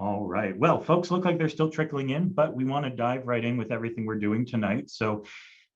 All right. Well, folks look like they're still trickling in, but we want to dive right in with everything we're doing tonight. So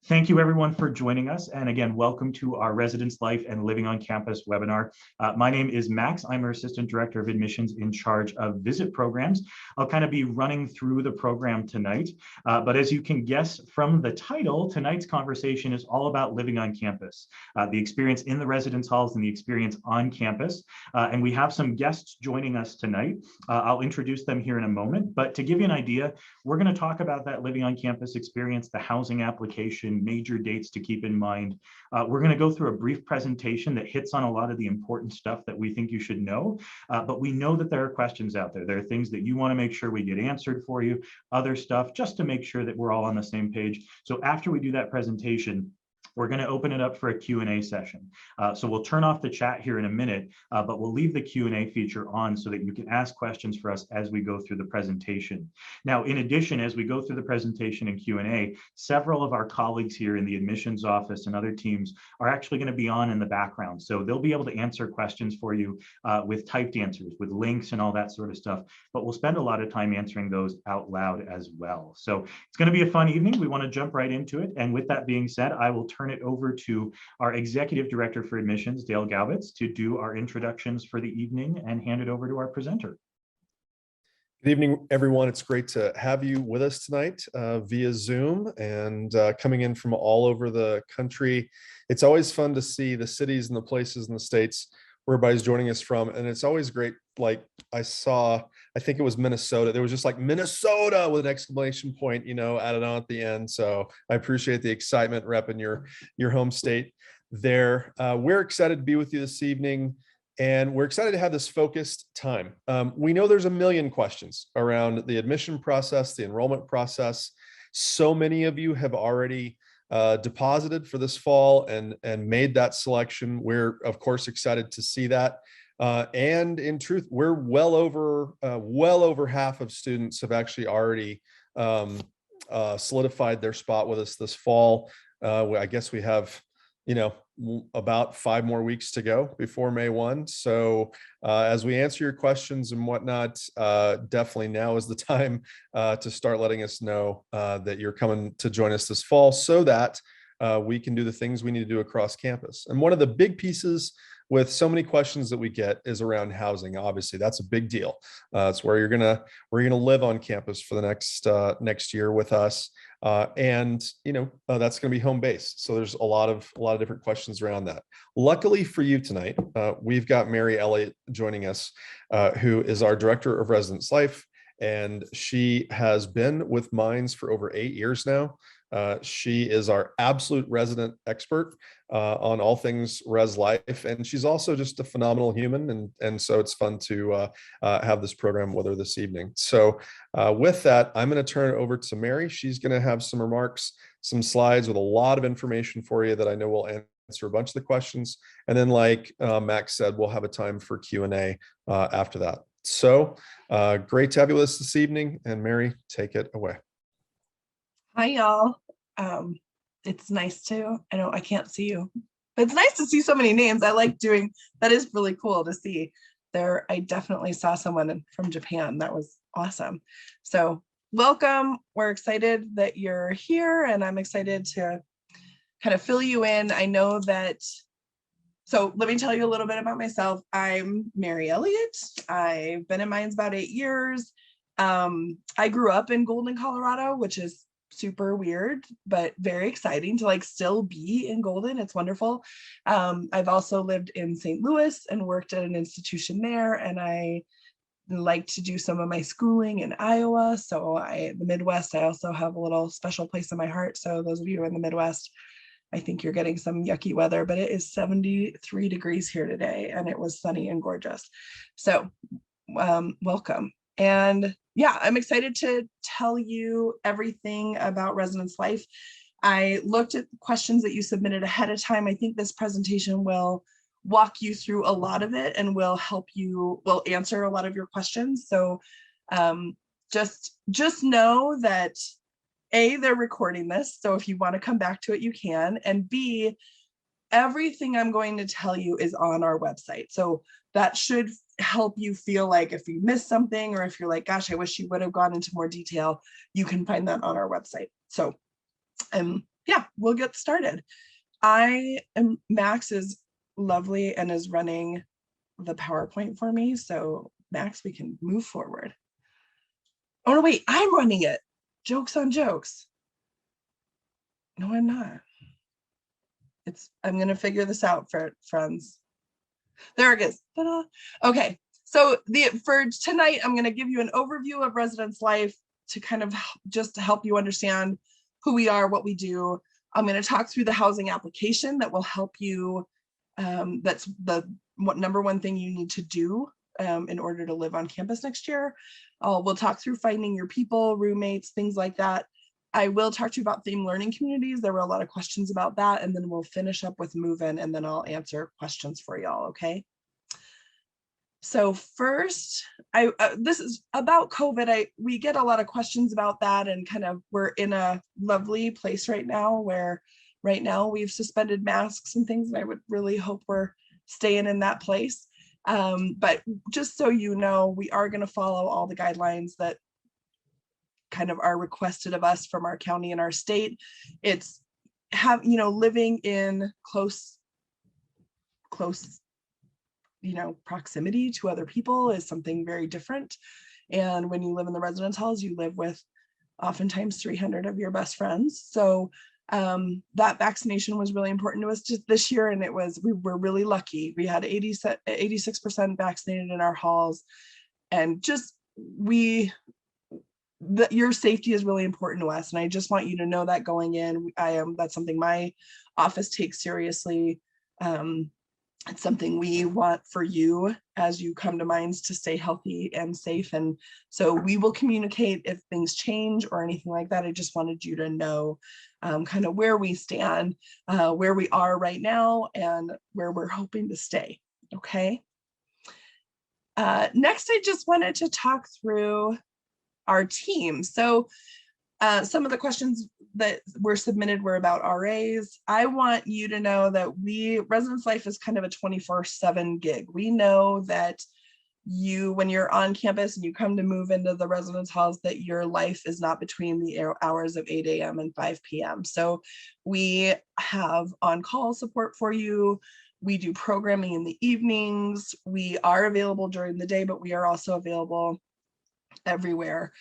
thank you everyone for joining us. And again, welcome to our Residence Life and Living on Campus webinar. My name is Max. I'm our Assistant Director of Admissions in charge of visit programs. I'll kind of be running through the program tonight. But as you can guess from the title, tonight's conversation is all about living on campus, the experience in the residence halls and the experience on campus. And we have some guests joining us tonight. I'll introduce them here in a moment. But to give you an idea, we're going to talk about that living on campus experience, the housing application, major dates to keep in mind. We're going to go through a brief presentation that hits on a lot of the important stuff that we think you should know, but we know that there are questions out there. There are things that you want to make sure we get answered for you, other stuff, just to make sure that we're all on the same page. So after we do that presentation, we're going to open it up for a Q&A session. So we'll turn off the chat here in a minute, but we'll leave the Q&A feature on so that you can ask questions for us as we go through the presentation. Now, in addition, as we go through the presentation and Q&A, several of our colleagues here in the admissions office and other teams are actually going to be on in the background. So they'll be able to answer questions for you with typed answers, with links and all that sort of stuff. But we'll spend a lot of time answering those out loud as well. So it's going to be a fun evening. We want to jump right into it. And with that being said, I will turn it over to our Executive Director for Admissions, Dale Galvitz, to do our introductions for the evening and hand it over to our presenter. Good evening, everyone. It's great to have you with us tonight via Zoom and coming in from all over the country. It's always fun to see the cities and the places and the states where everybody's joining us from. And it's always great. Like I think it was Minnesota. There was just like Minnesota with an exclamation point, added on at the end. So I appreciate the excitement repping your home state there. We're excited to be with you this evening. And we're excited to have this focused time. We know there's a million questions around the admission process, the enrollment process. So many of you have already deposited for this fall and made that selection. We're of course excited to see that. And in truth, we're well over half of students have actually already solidified their spot with us this fall. I guess we have, about 5 more weeks to go before May 1. So as we answer your questions and whatnot, definitely now is the time to start letting us know that you're coming to join us this fall so that we can do the things we need to do across campus. And one of the big pieces with so many questions that we get is around housing. Obviously, that's a big deal. It's where you're gonna live on campus for the next year with us. That's going to be home based. So there's a lot of different questions around that. Luckily for you tonight, we've got Mary Elliott joining us, who is our Director of Residence Life, and she has been with Mines for over 8 years now. She is our absolute resident expert on all things res life, and she's also just a phenomenal human, and so it's fun to have this program with her this evening. So with that, I'm going to turn it over to Mary. She's going to have some remarks, some slides with a lot of information for you that I know will answer a bunch of the questions, and then like Max said, we'll have a time for Q&A after that. So great to have you with us this evening, and Mary, take it away. Hi, y'all. It's nice to, I know I can't see you, but it's nice to see so many names. I like doing, that is really cool to see there. I definitely saw someone from Japan. That was awesome. So welcome. We're excited that you're here, and I'm excited to kind of fill you in. I know that, so let me tell you a little bit about myself. I'm Mary Elliott. I've been in Mines about 8 years. I grew up in Golden, Colorado, which is super weird, but very exciting to still be in Golden. It's wonderful. I've also lived in St. Louis and worked at an institution there, and I like to do some of my schooling in Iowa. So the Midwest, I also have a little special place in my heart. So those of you who are in the Midwest, I think you're getting some yucky weather, but it is 73 degrees here today, and it was sunny and gorgeous. So welcome. And yeah, I'm excited to tell you everything about residence life. I looked at questions that you submitted ahead of time. I think this presentation will walk you through a lot of it and will answer a lot of your questions. So just know that A, they're recording this. So if you want to come back to it, you can. And B, everything I'm going to tell you is on our website. So that should help you feel like if you missed something, or if you're like, gosh, I wish you would have gone into more detail, you can find that on our website. So yeah, we'll get started. Max is lovely and is running the PowerPoint for me. So Max, we can move forward. Oh no, wait, I'm running it. Jokes on jokes. No, I'm not. I'm gonna figure this out, for friends. There it is. Ta-da. Okay, so for tonight, I'm gonna give you an overview of Residence Life to kind of just to help you understand who we are, what we do. I'm gonna talk through the housing application that will help you. That's what number one thing you need to do in order to live on campus next year. We'll talk through finding your people, roommates, things like that. I will talk to you about themed learning communities. There were a lot of questions about that, and then we'll finish up with move-in, and then I'll answer questions for y'all, okay? So first, this is about COVID. We get a lot of questions about that, and kind of we're in a lovely place right now where right now we've suspended masks and things, and I would really hope we're staying in that place. But just so you know, we are going to follow all the guidelines that kind of are requested of us from our county and our state. It's living in close proximity to other people is something very different. And when you live in the residence halls, you live with oftentimes 300 of your best friends. So that vaccination was really important to us just this year, and we were really lucky. We had 86% vaccinated in our halls, and just your safety is really important to us, and I just want you to know that going in. That's something my office takes seriously. It's something we want for you as you come to Minds to stay healthy and safe, and so we will communicate if things change or anything like that. I just wanted you to know kind of where we stand, where we are right now, and where we're hoping to stay. Okay. Next, I just wanted to talk through our team. So some of the questions that were submitted were about RAs. I want you to know that Residence Life is kind of a 24/7 gig. We know that when you're on campus and you come to move into the residence halls, that your life is not between the hours of 8 a.m. and 5 p.m. So we have on-call support for you. We do programming in the evenings. We are available during the day, but we are also available everywhere.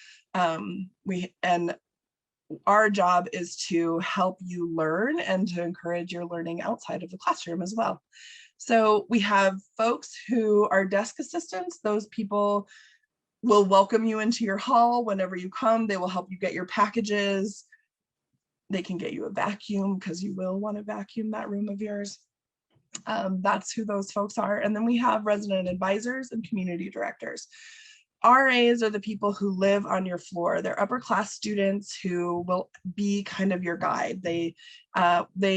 Our job is to help you learn and to encourage your learning outside of the classroom as well. So we have folks who are desk assistants. Those people will welcome you into your hall whenever you come. They will help you get your packages. They can get you a vacuum, because you will want to vacuum that room of yours. That's who those folks are. And then we have resident advisors and community directors. RAs are the people who live on your floor. They're upper class students who will be kind of your guide. They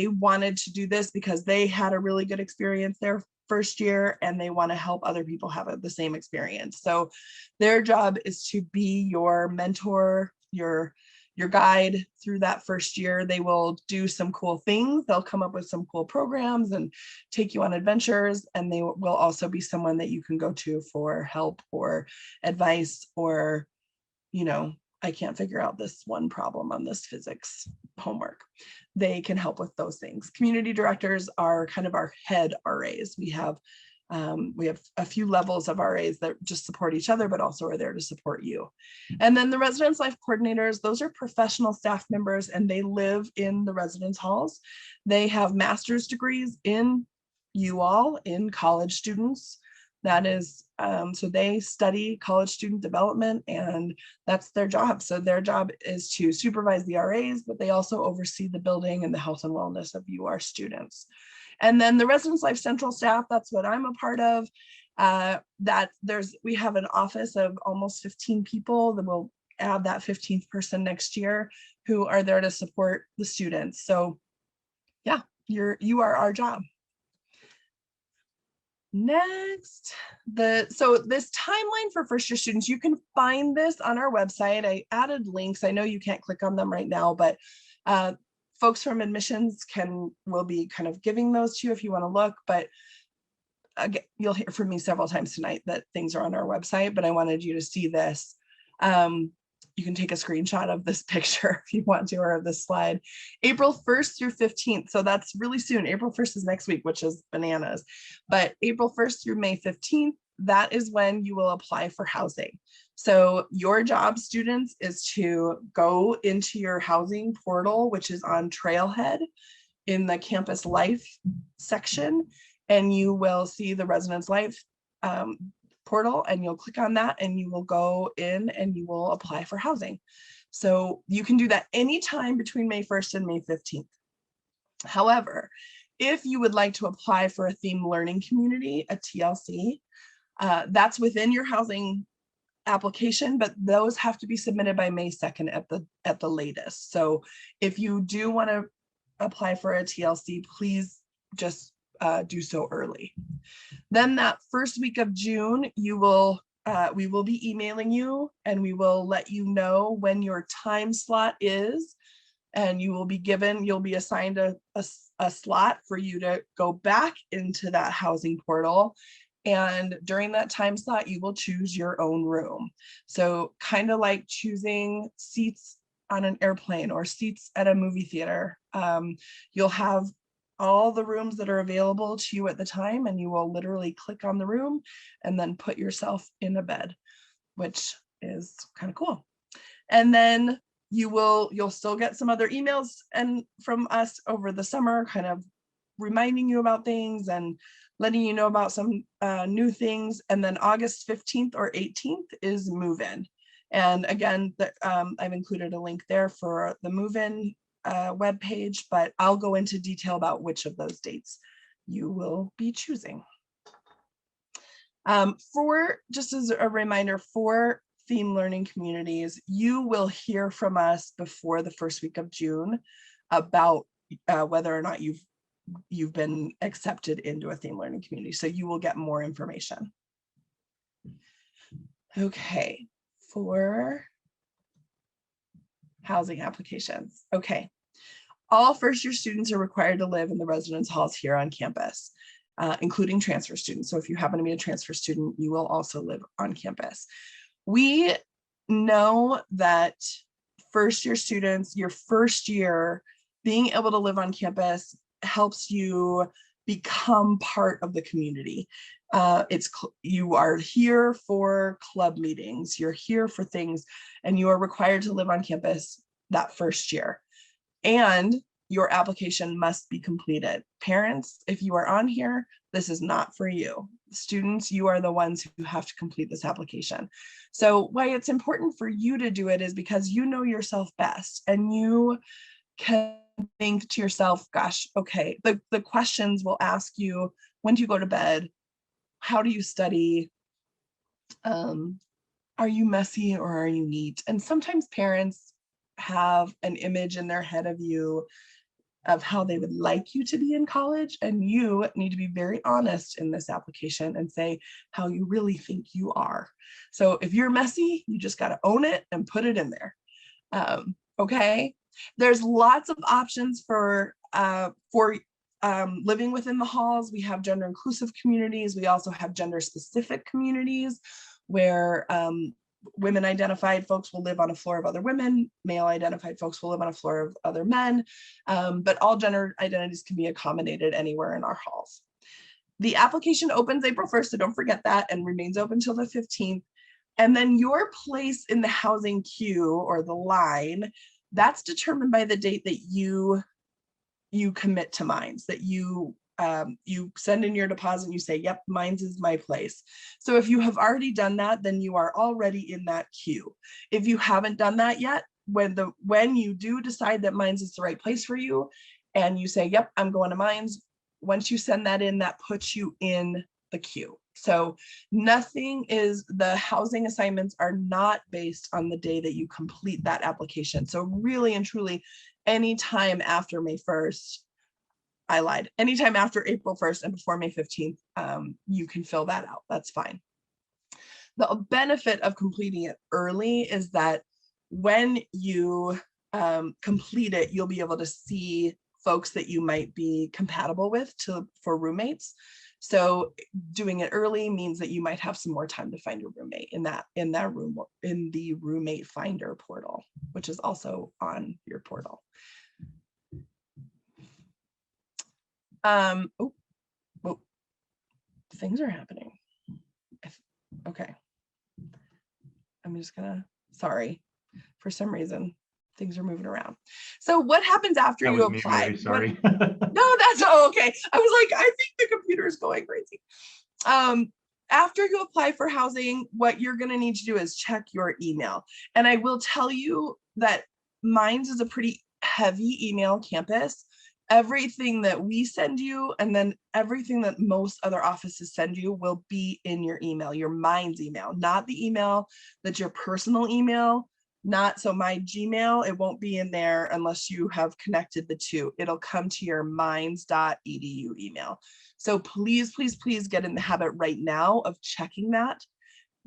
wanted to do this because they had a really good experience their first year, and they want to help other people have the same experience. So their job is to be your mentor, your guide through that first year. They will do some cool things. They'll come up with some cool programs and take you on adventures. And they will also be someone that you can go to for help or advice, or, I can't figure out this one problem on this physics homework. They can help with those things. Community directors are kind of our head RAs. We have a few levels of RAs that just support each other, but also are there to support you. And then the residence life coordinators, those are professional staff members, and they live in the residence halls. They have master's degrees in college students. That is, so they study college student development, and that's their job. So their job is to supervise the RAs, but they also oversee the building and the health and wellness of our students. And then the Residence Life Central staff, that's what I'm a part of. We have an office of almost 15 people, that will add that 15th person next year, who are there to support the students. So yeah, you are our job. Next, so this timeline for first year students, you can find this on our website. I added links. I know you can't click on them right now, but folks from admissions will be kind of giving those to you if you want to look. But again, you'll hear from me several times tonight that things are on our website, but I wanted you to see this. You can take a screenshot of this picture if you want to, or of this slide. April 1st through 15th. So that's really soon. April 1st is next week, which is bananas. But April 1st through May 15th, that is when you will apply for housing. So your job, students, is to go into your housing portal, which is on Trailhead in the Campus Life section, and you will see the Residence Life portal, and you'll click on that and you will go in and you will apply for housing. So you can do that anytime between May 1st and May 15th. However, if you would like to apply for a themed learning community, a TLC, that's within your housing application, but those have to be submitted by May 2nd at the latest. So if you do want to apply for a TLC, please just do so early. Then that first week of June, we will be emailing you and we will let you know when your time slot is, and you'll be assigned a slot for you to go back into that housing portal. And during that time slot, you will choose your own room. So kind of like choosing seats on an airplane or seats at a movie theater. You'll have all the rooms that are available to you at the time, and you will literally click on the room and then put yourself in a bed, which is kind of cool. And then you'll still get some other emails and from us over the summer, kind of reminding you about things and letting you know about some new things. And then August 15th or 18th is move-in. And again, I've included a link there for the move-in webpage, but I'll go into detail about which of those dates you will be choosing. Just as a reminder, for theme learning communities, you will hear from us before the first week of June about whether or not you've been accepted into a theme learning community. So you will get more information. Okay, for housing applications. Okay, all first-year students are required to live in the residence halls here on campus, including transfer students. So if you happen to be a transfer student, you will also live on campus. We know that first-year students, your first year, being able to live on campus helps you become part of the community. You are here for club meetings, you're here for things, and you are required to live on campus that first year. And your application must be completed. Parents, if you are on here, this is not for you. Students, you are the ones who have to complete this application. So why it's important for you to do it is because you know yourself best, and you can think to yourself, gosh, okay, the questions will ask you, when do you go to bed? How do you study? Are you messy or are you neat? And sometimes parents have an image in their head of you of how they would like you to be in college, and you need to be very honest in this application and say how you really think you are. So if you're messy, you just got to own it and put it in there. Okay, there's lots of options for living within the halls. We have gender inclusive communities. We also have gender specific communities where women identified folks will live on a floor of other women, male identified folks will live on a floor of other men, but all gender identities can be accommodated anywhere in our halls. The application opens April 1st, so don't forget that, and remains open till the 15th. And then your place in the housing queue or the line, that's determined by the date that you commit to Mines, that you send in your deposit and you say, yep, Mines is my place. So if you have already done that, then you are already in that queue. If you haven't done that yet, when you do decide that Mines is the right place for you and you say, yep, I'm going to Mines, once you send that in, that puts you in the queue. So the housing assignments are not based on the day that you complete that application. So really and truly, anytime after May 1st, I lied, anytime after April 1st and before May 15th, you can fill that out. That's fine. The benefit of completing it early is that when you complete it, you'll be able to see folks that you might be compatible with for roommates. So doing it early means that you might have some more time to find your roommate in the roommate finder portal, which is also on your portal. Oh, things are happening. Okay. I'm just gonna, sorry, for some reason, things are moving around. So what happens after you apply? Mary, sorry. No, that's okay. I was like, I think the computer is going crazy. After you apply for housing, what you're gonna need to do is check your email. And I will tell you that Mines is a pretty heavy email campus. Everything that we send you and then everything that most other offices send you will be in your email, your Mines email, not the email that's your personal email. Not so my Gmail, it won't be in there unless you have connected the two. It'll come to your mines.edu email. So please, please, please get in the habit right now of checking that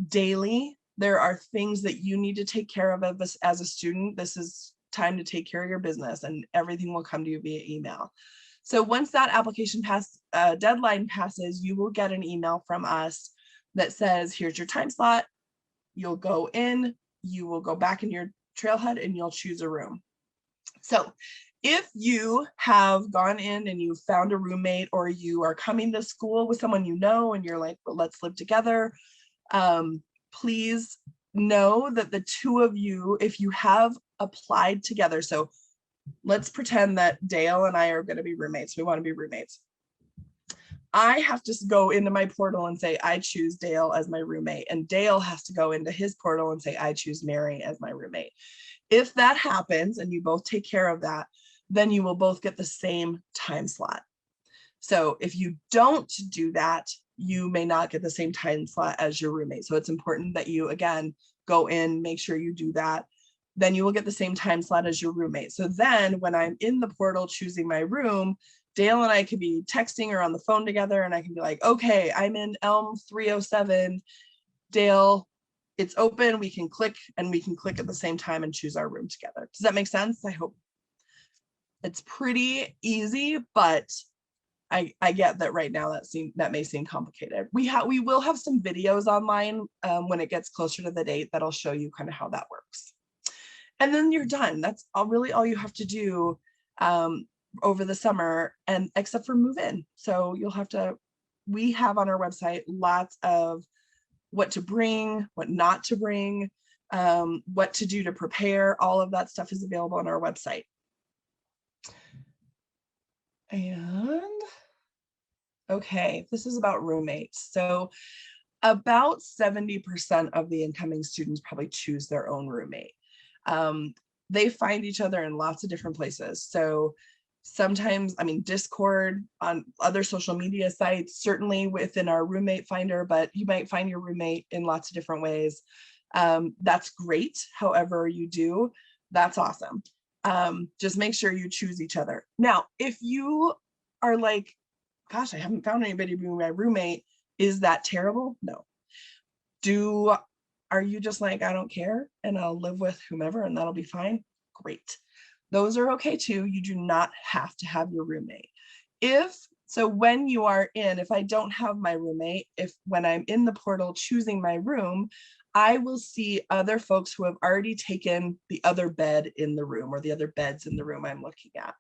daily. There are things that you need to take care of as a student. This is time to take care of your business and everything will come to you via email. So once that application deadline passes, you will get an email from us that says, here's your time slot. You'll go in, you will go back in your Trailhead and you'll choose a room. So if you have gone in and you found a roommate, or you are coming to school with someone you know and you're like, well, let's live together, please know that the two of you, if you have applied together, so let's pretend that Dale and I are going to be roommates. We want to be roommates. I have to go into my portal and say, I choose Dale as my roommate. And Dale has to go into his portal and say, I choose Mary as my roommate. If that happens and you both take care of that, then you will both get the same time slot. So if you don't do that, you may not get the same time slot as your roommate. So it's important that you, again, go in, make sure you do that. Then you will get the same time slot as your roommate. So then when I'm in the portal choosing my room, Dale and I could be texting or on the phone together, and I can be like, okay, I'm in Elm 307. Dale, it's open. We can click and we can click at the same time and choose our room together. Does that make sense? I hope. It's pretty easy, but I get that right now that may seem complicated. We will have some videos online when it gets closer to the date that'll show you kind of how that works. And then you're done. That's really all you have to do over the summer, and except for move in. So we have on our website lots of what to bring, what not to bring, what to do to prepare. All of that stuff is available on our website. And okay, this is about roommates. So about 70% of the incoming students probably choose their own roommate. They find each other in lots of different places. So sometimes, Discord, on other social media sites, certainly within our roommate finder, but you might find your roommate in lots of different ways. That's great. However you do, that's awesome. Just make sure you choose each other. Now, if you are like, gosh, I haven't found anybody to be my roommate, is that terrible? No. Are you just like, I don't care and I'll live with whomever and that'll be fine? Great. Those are okay too. You do not have to have your roommate. When you are if I don't have my roommate, when I'm in the portal choosing my room, I will see other folks who have already taken the other bed in the room or the other beds in the room I'm looking at.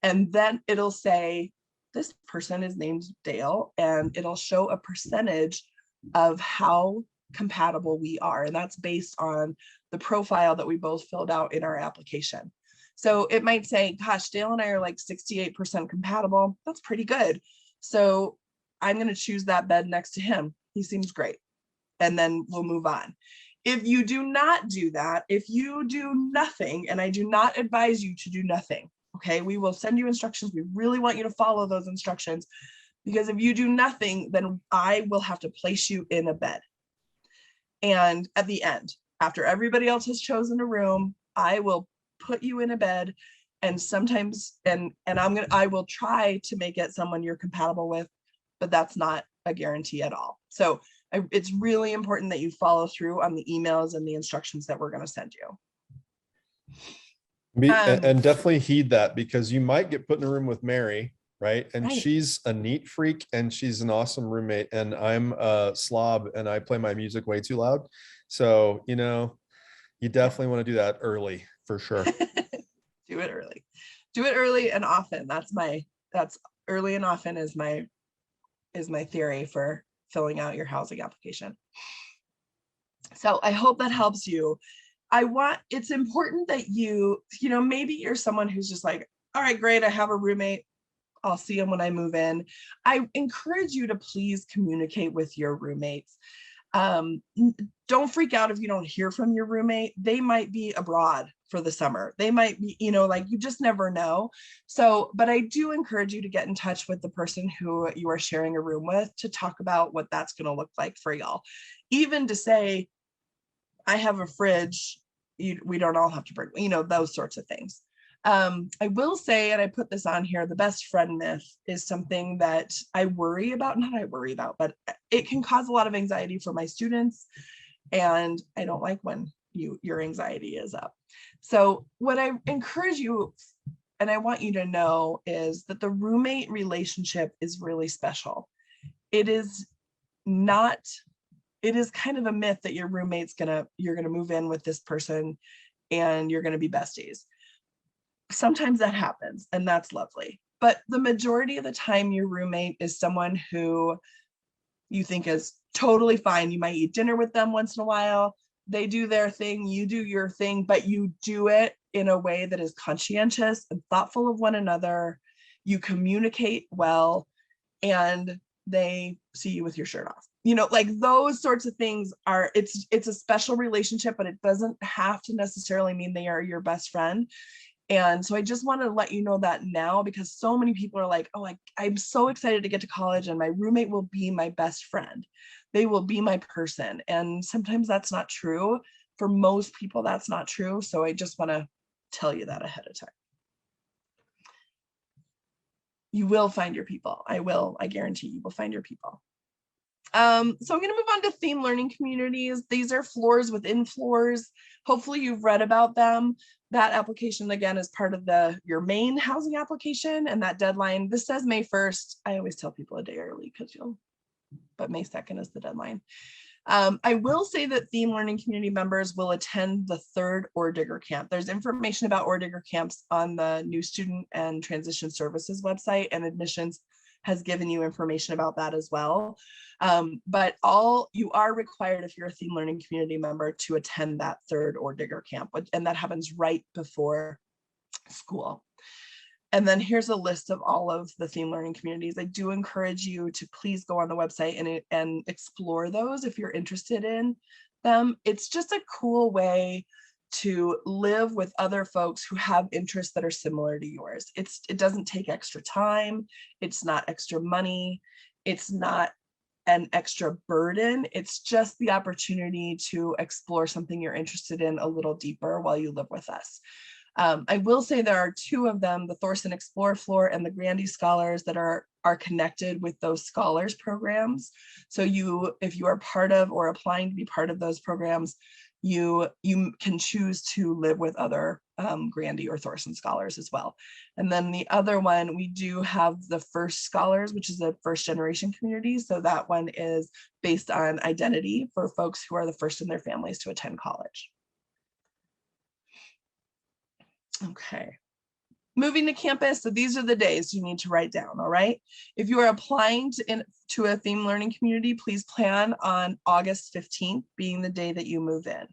And then it'll say, this person is named Dale, and it'll show a percentage of how compatible we are. And that's based on the profile that we both filled out in our application. So it might say, gosh, Dale and I are like 68% compatible. That's pretty good. So I'm going to choose that bed next to him. He seems great. And then we'll move on. If you do not do that, if you do nothing, and I do not advise you to do nothing, okay, we will send you instructions. We really want you to follow those instructions, because if you do nothing, then I will have to place you in a bed. And at the end, after everybody else has chosen a room, I will put you in a bed, and sometimes, I will try to make it someone you're compatible with, but that's not a guarantee at all. So it's really important that you follow through on the emails and the instructions that we're going to send you. And definitely heed that, because you might get put in a room with Mary right? And Right. she's a neat freak and she's an awesome roommate. And I'm a slob and I play my music way too loud. So, you know, you definitely want to do that early for sure. Do it early. Do it early and often. That's early and often is my theory for filling out your housing application. So I hope that helps you. It's important that maybe you're someone who's just like, all right, great, I have a roommate. I'll see him when I move in. I encourage you to please communicate with your roommates. Don't freak out if you don't hear from your roommate. They might be abroad for the summer. They might be, you just never know. So, but I do encourage you to get in touch with the person who you are sharing a room with to talk about what that's going to look like for y'all. Even to say, I have a fridge, we don't all have to bring, those sorts of things. I will say, and I put this on here, the best friend myth is something that I worry about, but it can cause a lot of anxiety for my students. And I don't like when your anxiety is up. So what I encourage you, and I want you to know, is that the roommate relationship is really special. It is kind of a myth that your roommate's you're gonna move in with this person and you're gonna be besties. Sometimes that happens and that's lovely. But the majority of the time, your roommate is someone who you think is totally fine. You might eat dinner with them once in a while. They do their thing, you do your thing, but you do it in a way that is conscientious and thoughtful of one another. You communicate well, and they see you with your shirt off. Like those sorts of things it's a special relationship, but it doesn't have to necessarily mean they are your best friend. And so I just want to let you know that now, because so many people are like, oh, I'm so excited to get to college and my roommate will be my best friend. They will be my person. And sometimes that's not true. For most people, that's not true. So I just want to tell you that ahead of time. You will find your people. I guarantee you will find your people. So I'm going to move on to theme learning communities. These are floors within floors. Hopefully you've read about them. That application, again, is part of your main housing application, and that deadline, this says May 1st. I always tell people a day early but May 2nd is the deadline. I will say that theme learning community members will attend the third Or Digger camp. There's information about Or Digger camps on the new student and transition services website, and admissions has given you information about that as well. But you are required, if you're a theme learning community member, to attend that third Or Digger camp, and that happens right before school. And then here's a list of all of the theme learning communities. I do encourage you to please go on the website and explore those if you're interested in them. It's just a cool way to live with other folks who have interests that are similar to yours. It doesn't take extra time. It's not extra money. It's not an extra burden. It's just the opportunity to explore something you're interested in a little deeper while you live with us. I will say there are two of them, the Thorson Explorer Floor and the Grandy Scholars, that are connected with those scholars programs. So if you are part of or applying to be part of those programs, you can choose to live with other Grandy or Thorson scholars as well. And then the other one, we do have the First Scholars, which is a first generation community. So that one is based on identity for folks who are the first in their families to attend college. Okay. Moving to campus, so these are the days you need to write down, all right? If you are applying to a theme learning community, please plan on August 15th being the day that you move in.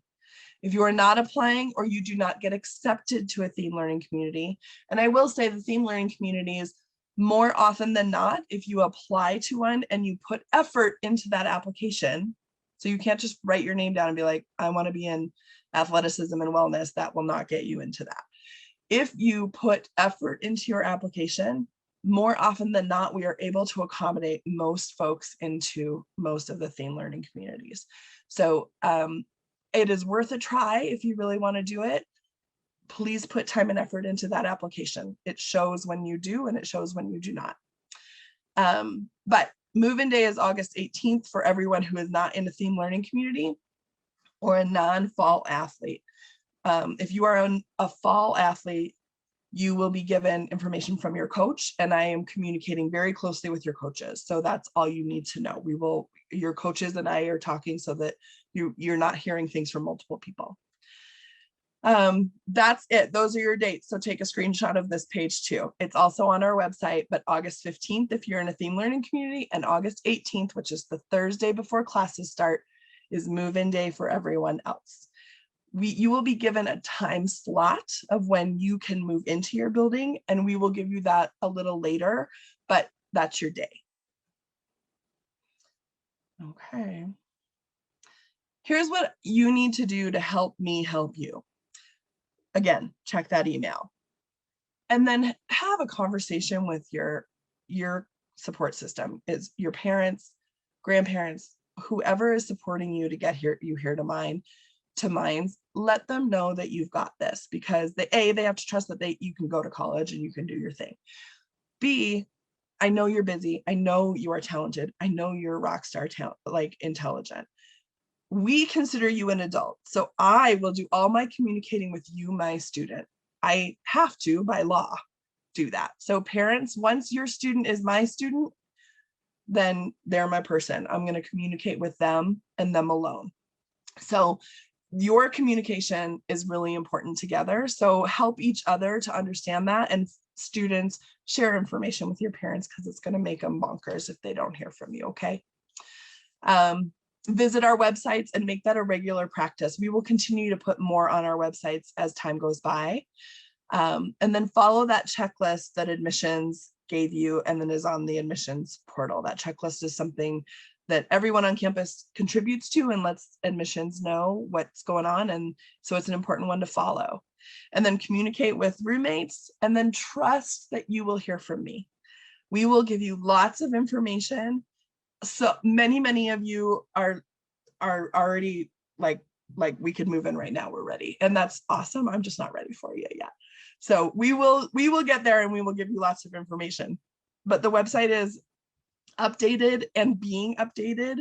If you are not applying or you do not get accepted to a theme learning community, and I will say the theme learning communities, more often than not, if you apply to one and you put effort into that application, so you can't just write your name down and be like, I want to be in athleticism and wellness, that will not get you into that. If you put effort into your application, more often than not, we are able to accommodate most folks into most of the theme learning communities. So it is worth a try if you really want to do it. Please put time and effort into that application. It shows when you do and it shows when you do not. But move-in day is August 18th for everyone who is not in a theme learning community or a non-fall athlete. If you are a fall athlete, You will be given information from your coach, and I am communicating very closely with your coaches. So that's all you need to know. Your coaches and I are talking so that you're not hearing things from multiple people. That's it. Those are your dates. So take a screenshot of this page too. It's also on our website, but August 15th, if you're in a theme learning community, and August 18th, which is the Thursday before classes start, is move-in day for everyone else. You will be given a time slot of when you can move into your building, and we will give you that a little later, but that's your day. Okay. Here's what you need to do to help me help you. Again, check that email. And then have a conversation with your support system, is your parents, grandparents, whoever is supporting you to get you here to Minds. Let them know that you've got this, because they have to trust that you can go to college and you can do your thing. B, I know you're busy. I know you are talented. I know you're a rock star intelligent. We consider you an adult. So I will do all my communicating with you, my student. I have to, by law, do that. So parents, once your student is my student, then they're my person. I'm going to communicate with them and them alone. So your communication is really important together. So help each other to understand that, and students, share information with your parents, because it's going to make them bonkers if they don't hear from you. Okay. Visit our websites and make that a regular practice. We will continue to put more on our websites as time goes by. And then follow that checklist that admissions gave you and then is on the admissions portal. That checklist is something that everyone on campus contributes to and lets admissions know what's going on. And so it's an important one to follow. And then communicate with roommates, and then trust that you will hear from me. We will give you lots of information. So many of you are already like we could move in right now. We're ready. And that's awesome. I'm just not ready for you yet. So we will get there, and we will give you lots of information. But the website is updated and being updated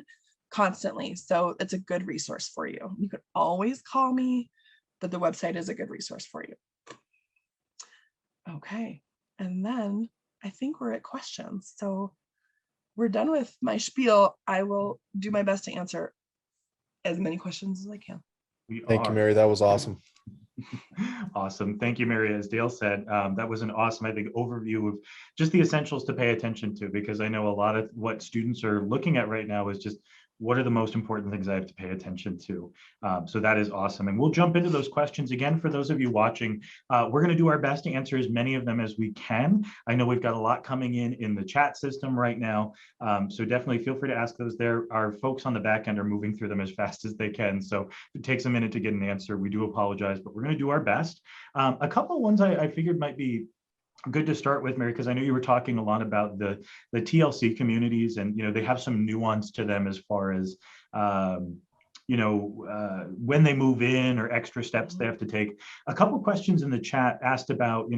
constantly. So it's a good resource for you. You could always call me, but the website is a good resource for you. Okay. And then I think we're at questions. So we're done with my spiel. I will do my best to answer as many questions as I can. Thank you, Mary. That was awesome. Awesome. Thank you, Mary. As Dale said, that was an awesome, I think, overview of just the essentials to pay attention to, because I know a lot of what students are looking at right now is just, what are the most important things I have to pay attention to? So that is awesome. And we'll jump into those questions again. For those of you watching, we're going to do our best to answer as many of them as we can. I know we've got a lot coming in the chat system right now. So definitely feel free to ask those there. Our folks on the back end are moving through them as fast as they can. So if it takes a minute to get an answer, we do apologize, but we're going to do our best. A couple of ones I figured might be good to start with, Mary, because I know you were talking a lot about the TLC communities, and they have some nuance to them as far as when they move in or extra steps they have to take. A couple of questions in the chat asked about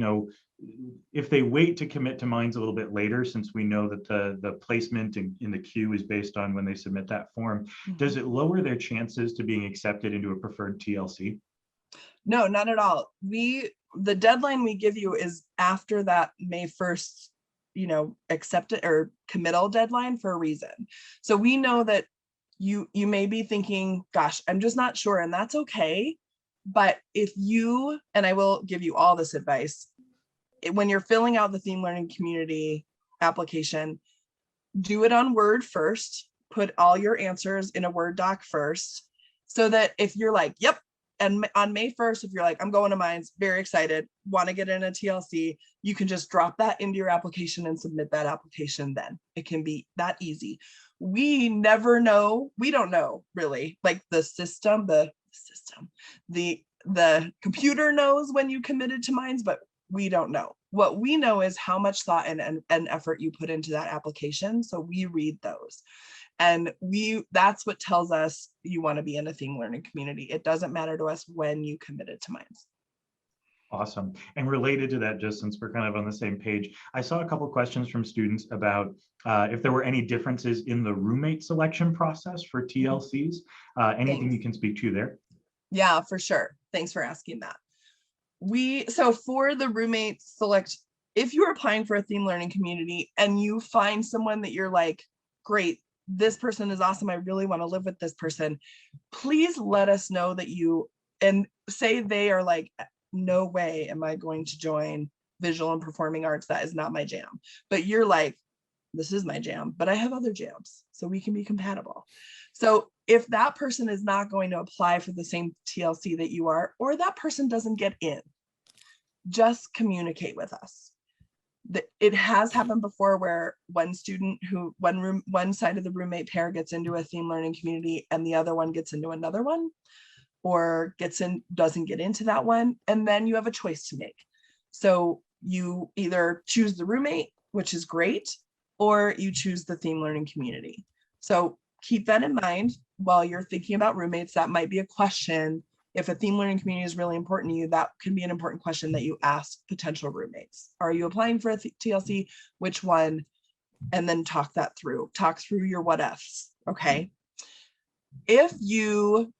if they wait to commit to Minds a little bit later, since we know that the placement in the queue is based on when they submit that form. Does it lower their chances to being accepted into a preferred TLC? No, not at all. The deadline we give you is after that May 1st, accepted or committal deadline for a reason. So we know that you may be thinking, gosh, I'm just not sure, and that's okay. But if you, and I will give you all this advice, when you're filling out the theme learning community application, do it on Word first, put all your answers in a Word doc first, so that if you're like, yep, and on May 1st, if you're like, I'm going to Minds, very excited, want to get in a TLC, you can just drop that into your application and submit that application then. It can be that easy. We never know. We don't know really. Like the computer knows when you committed to Minds, but we don't know. What we know is how much thought and effort you put into that application. So we read those. And that's what tells us you want to be in a theme learning community. It doesn't matter to us when you committed to Minds. Awesome. And related to that, just since we're kind of on the same page, I saw a couple of questions from students about if there were any differences in the roommate selection process for TLCs. Anything you can speak to there? Yeah, for sure. Thanks for asking that. So for the roommate select, if you're applying for a theme learning community and you find someone that you're like, great, this person is awesome, I really want to live with this person, please let us know that you, and say they are like, no way am I going to join visual and performing arts, that is not my jam. But you're like, this is my jam, but I have other jams, so we can be compatible. So if that person is not going to apply for the same TLC that you are, or that person doesn't get in, just communicate with us. It has happened before where one student who one side of the roommate pair gets into a theme learning community and the other one gets into another one, or doesn't get into that one, and then you have a choice to make. So you either choose the roommate, which is great, or you choose the theme learning community. So keep that in mind while you're thinking about roommates. That might be a question. If a theme learning community is really important to you, that can be an important question that you ask potential roommates. Are you applying for a TLC? Which one? And then talk through your what ifs. Okay. If you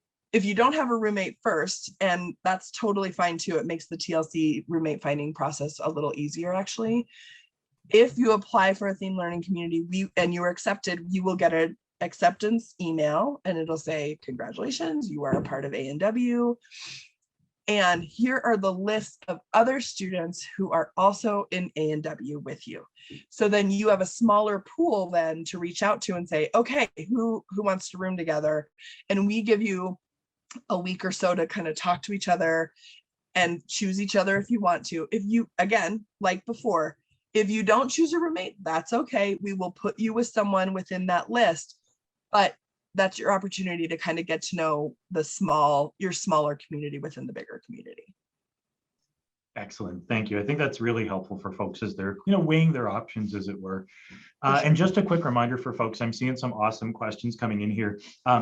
don't have a roommate first, and that's totally fine too, it makes the TLC roommate finding process a little easier actually. If you apply for a theme learning community and you are accepted, you will get an acceptance email and it'll say, congratulations, you are a part of A&W. And here are the list of other students who are also in A&W with you. So then you have a smaller pool then to reach out to and say, okay, who wants to room together? And we give you a week or so to kind of talk to each other and choose each other if you want to. If you, again, like before, if you don't choose a roommate, that's okay. We will put you with someone within that list, but that's your opportunity to kind of get to know your smaller community within the bigger community. Excellent. Thank you. I think that's really helpful for folks as they're, weighing their options, as it were. Sure. And just a quick reminder for folks, I'm seeing some awesome questions coming in here.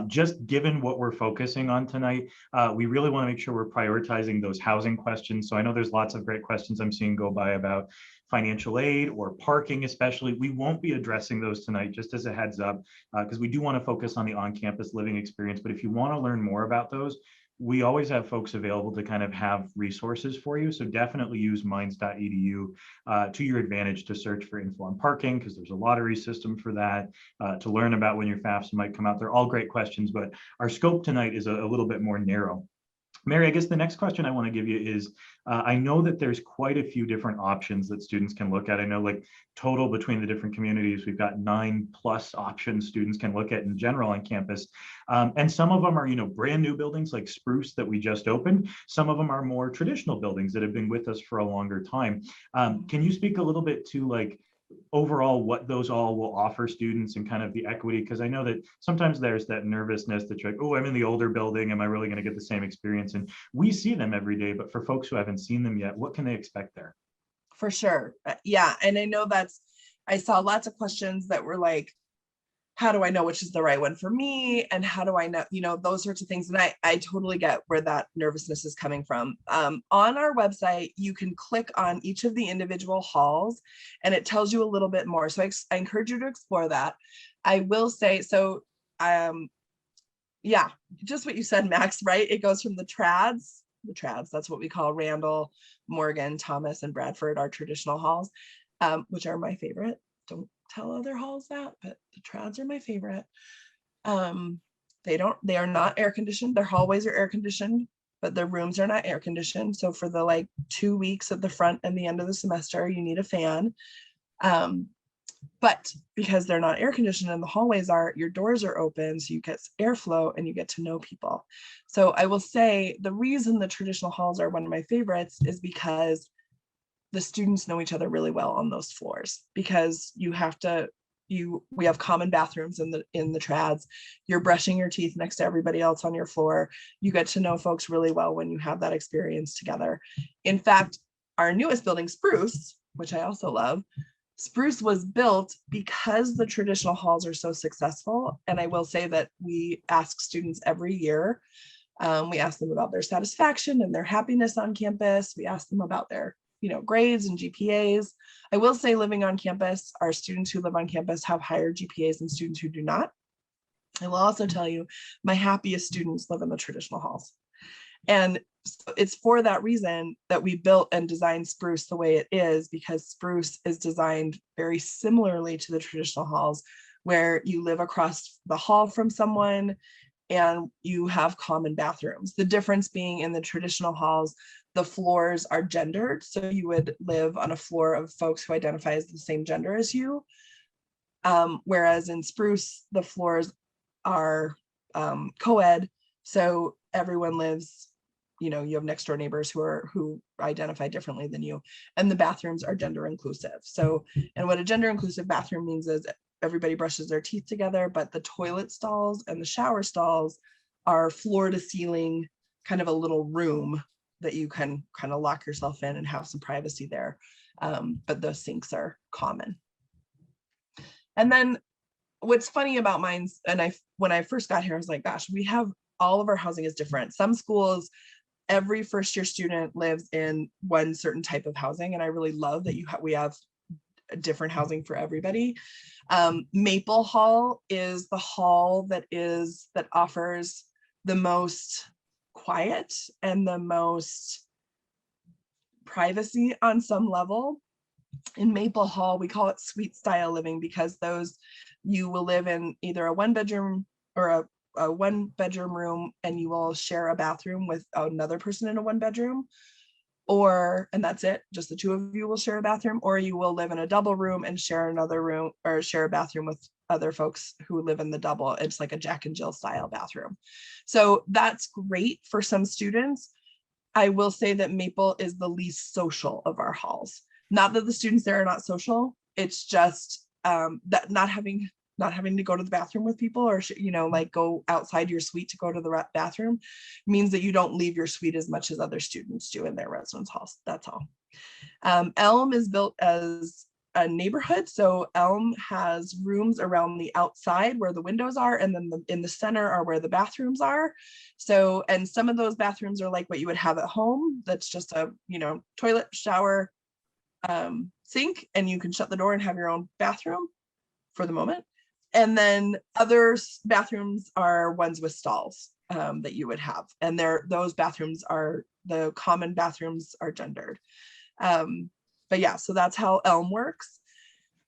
Just given what we're focusing on tonight, we really want to make sure we're prioritizing those housing questions. So I know there's lots of great questions I'm seeing go by about financial aid or parking, especially. We won't be addressing those tonight, just as a heads up, because we do want to focus on the on-campus living experience. But if you want to learn more about those, we always have folks available to kind of have resources for you. So definitely use minds.edu to your advantage to search for info on parking, because there's a lottery system for that, to learn about when your FAFSA might come out. They're all great questions, but our scope tonight is a little bit more narrow. Mary, I guess the next question I want to give you is, I know that there's quite a few different options that students can look at. I know like total between the different communities, we've got 9+ options students can look at in general on campus. And some of them are, brand new buildings like Spruce that we just opened. Some of them are more traditional buildings that have been with us for a longer time. Can you speak a little bit to like, overall what those all will offer students and kind of the equity? Because I know that sometimes there's that nervousness that you're like, oh, I'm in the older building, am I really going to get the same experience? And we see them every day, but for folks who haven't seen them yet, what can they expect there? For sure. Yeah. And I know I saw lots of questions that were like, how do I know which is the right one for me? And how do I know, those sorts of things. And I totally get where that nervousness is coming from. On our website, you can click on each of the individual halls and it tells you a little bit more. So I encourage you to explore that. I will say, yeah, just what you said, Max, right? It goes from the trads, that's what we call Randall, Morgan, Thomas, and Bradford, our traditional halls, which are my favorite. Don't tell other halls that, but the trads are my favorite. They are not air conditioned. Their hallways are air conditioned, but their rooms are not air conditioned. So for the 2 weeks at the front and the end of the semester, you need a fan. But because they're not air conditioned and the hallways are, your doors are open, so you get airflow and you get to know people. So I will say the reason the traditional halls are one of my favorites is because the students know each other really well on those floors, because we have common bathrooms in the trads. You're brushing your teeth next to everybody else on your floor. You get to know folks really well when you have that experience together. In fact, our newest building, Spruce, which I also love, Spruce was built because the traditional halls are so successful. And I will say that we ask students every year, we ask them about their satisfaction and their happiness on campus. We ask them about their grades and GPAs. I will say living on campus, our students who live on campus have higher GPAs than students who do not. I will also tell you, my happiest students live in the traditional halls. And so it's for that reason that we built and designed Spruce the way it is, because Spruce is designed very similarly to the traditional halls, where you live across the hall from someone and you have common bathrooms. The difference being, in the traditional halls, the floors are gendered. So you would live on a floor of folks who identify as the same gender as you. Whereas in Spruce, the floors are co-ed. So everyone lives, you have next door neighbors who identify differently than you, and the bathrooms are gender inclusive. So, and what a gender inclusive bathroom means is everybody brushes their teeth together, but the toilet stalls and the shower stalls are floor to ceiling, kind of a little room that you can kind of lock yourself in and have some privacy there. But the sinks are common. And then what's funny about mine, and when I first got here, I was like, gosh, we have all of our housing is different. Some schools, every first year student lives in one certain type of housing. And I really love that we have different housing for everybody. Maple Hall is the hall that offers the most quiet and the most privacy on some level. In Maple Hall, we call it suite style living, because you will live in either a one bedroom or a one bedroom room, and you will share a bathroom with another person in a one bedroom, and that's it, just the two of you will share a bathroom, or you will live in a double room and share another room or share a bathroom with other folks who live in the double. It's like a Jack and Jill style bathroom. So that's great for some students. I will say that Maple is the least social of our halls. Not that the students there are not social, it's just that not having to go to the bathroom with people, or like go outside your suite to go to the bathroom, means that you don't leave your suite as much as other students do in their residence halls. That's all. Elm is built as a neighborhood, so Elm has rooms around the outside where the windows are, and then in the center are where the bathrooms are. So, and some of those bathrooms are like what you would have at home, that's just a toilet, shower, sink, and you can shut the door and have your own bathroom for the moment. And then other bathrooms are ones with stalls that you would have, and those bathrooms are, the common bathrooms are gendered. But yeah, so that's how Elm works.